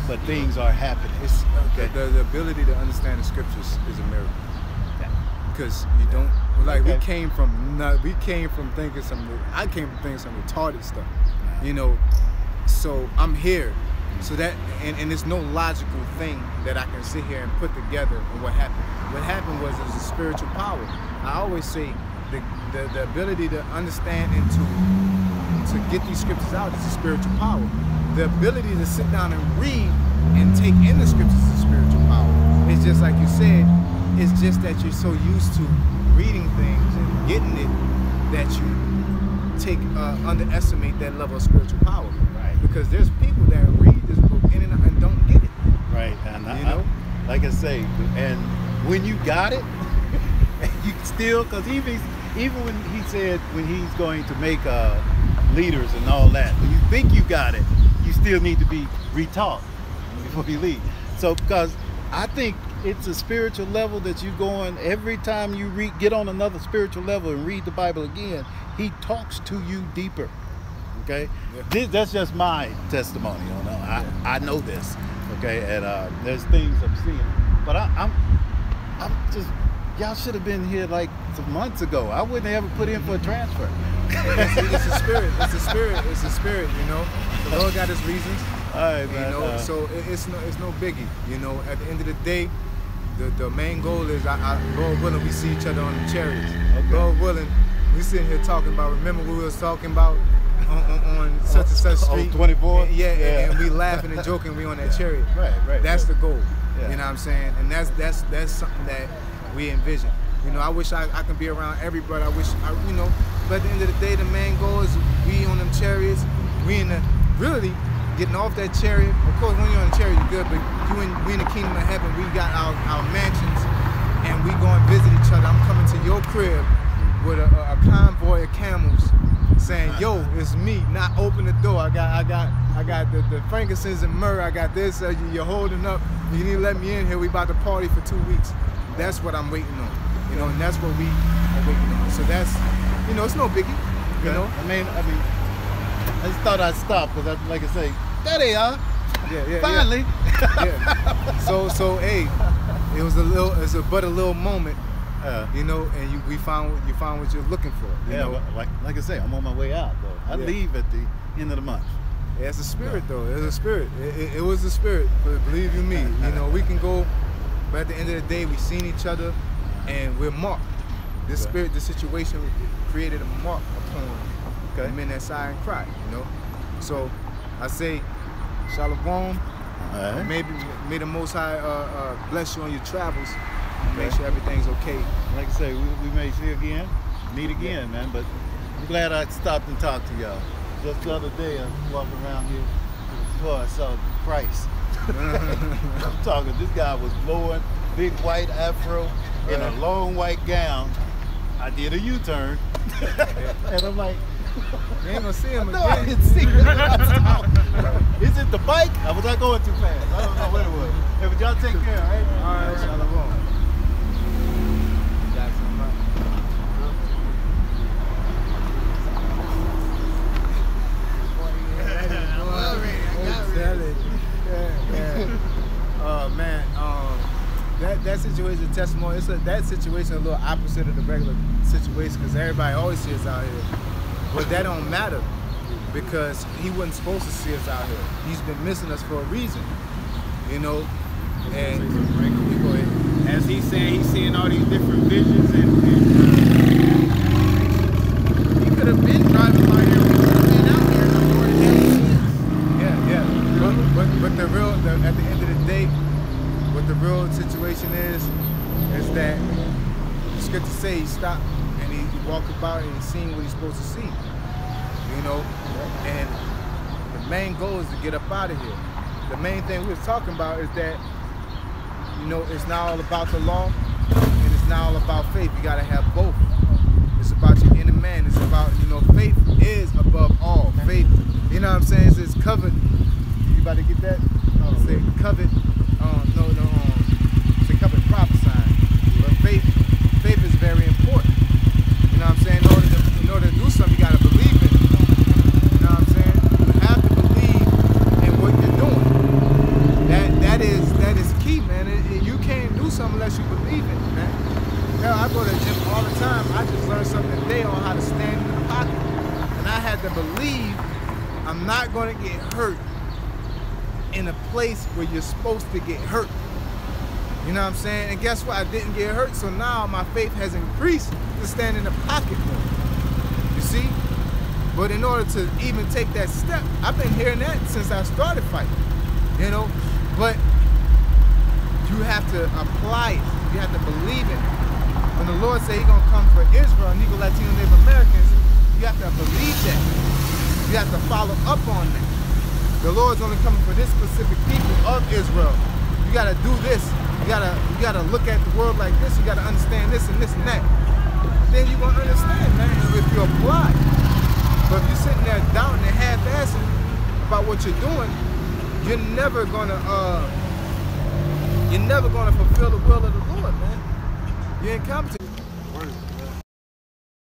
but things are happening. It's, Okay. the ability to understand the scriptures is a miracle. Because you don't, like, Okay. we came from thinking I came from thinking some retarded stuff, you know. So I'm here, so that and it's no logical thing that I can sit here and put together on what happened. What happened was it was a spiritual power. I always say the ability to understand and to get these scriptures out is a spiritual power. The ability to sit down and read and take in the scriptures is a spiritual power. It's just like you said. It's just that you're so used to reading things and getting it that you underestimate that level of spiritual power. Right. Because there's people that read this book in and don't get it. Right, and You know? like I say, and when you got it, you still, because even when he said when he's going to make leaders and all that, when you think you got it, you still need to be retaught before you leave. So because I think it's a spiritual level that you go on every time you get on another spiritual level and read the Bible again, he talks to you deeper. Okay, that's just my testimony. I know this. Okay, and there's things I'm seeing, but I'm just, y'all should have been here like some months ago. I wouldn't have ever put in for a transfer. It's a spirit. It's a spirit. It's a spirit. You know, the Lord got his reasons. All right, man. You know, so it's no biggie. You know, at the end of the day, the main goal is, Lord willing, we see each other on the chariots. Okay. Lord willing, we sitting here talking about. Remember what we was talking about on such and such street, 24. Yeah, and we laughing and joking. We on that chariot. Right. That's the goal. Yeah. You know what I'm saying? And that's something that we envision. You know, I wish I can be around everybody. I wish you know. But at the end of the day, the main goal is we on them chariots. We in the really getting off that chariot. Of course, when you're on the chariot, you're good. But we in the kingdom of heaven. We got our mansions, and we go and visit each other. I'm coming to your crib with a convoy of camels, saying, "Yo, it's me." Not open the door. I got the frankincense and myrrh. I got this. You're holding up. You need to let me in here. We about to party for 2 weeks. That's what I'm waiting on. You know, and that's what we are waiting on. So that's, you know, it's no biggie. You know. I mean, I just thought I'd stop because, like I say, there they are. Yeah. Finally. Yeah. So hey, it's but a little moment. You know, and you found what you're looking for. You know? But like I say, I'm on my way out though. I leave at the end of the month. Yeah, it's a spirit though. It's a spirit. It was a spirit. But believe you me, you know, we can go, but at the end of the day, we seen each other, and we're marked. This spirit, this situation created a mark upon the men that sigh and cry. You know, so I say, Shalom. May the Most High bless you on your travels. Make sure everything's okay. Like I say, we may meet again, man. But I'm glad I stopped and talked to y'all. Just the other day, I was walking around here to the store. I saw Christ. I'm talking. This guy was blowing, big white afro in a long white gown. I did a U-turn, and I'm like, you ain't gonna see him no, I again. didn't see him. Is it the bike? Or was I going too fast? I don't know what it was. Hey, but y'all take care, all right? All right, Shalom. That situation is a testimony. That situation a little opposite of the regular situation because everybody always sees us out here. But that don't matter because he wasn't supposed to see us out here. He's been missing us for a reason, you know. And you go ahead. As he's saying, he's seeing all these different visions and he could have been driving by here. Been out here in the Lord. Yeah. But at the end of the day, what the real situation is that the scripture say he stopped and he walked about and he seen what he's supposed to see. You know? And the main goal is to get up out of here. The main thing we was talking about is that, you know, it's not all about the law and it's not all about faith. You gotta have both. It's about your inner man. It's about, you know, faith is above all. Faith, you know what I'm saying? It's covered. You about to get that? Say covered. Say covered prophesying. But faith is very important. gonna get hurt in a place where you're supposed to get hurt. You know what I'm saying? And guess what? I didn't get hurt, so now my faith has increased to stand in the pocket more. You see? But in order to even take that step, I've been hearing that since I started fighting. You know? But you have to apply it. You have to believe in it. When the Lord said He's gonna come for Israel and Negro, Latino, Native Americans, you have to believe that. You have to follow up on that. The Lord's only coming for this specific people of Israel. You gotta do this. You gotta look at the world like this. You gotta understand this and this and that. Then you're gonna understand, man, if you apply. But if you're sitting there doubting and half-assing about what you're doing, you're never gonna fulfill the will of the Lord, man. You ain't competent.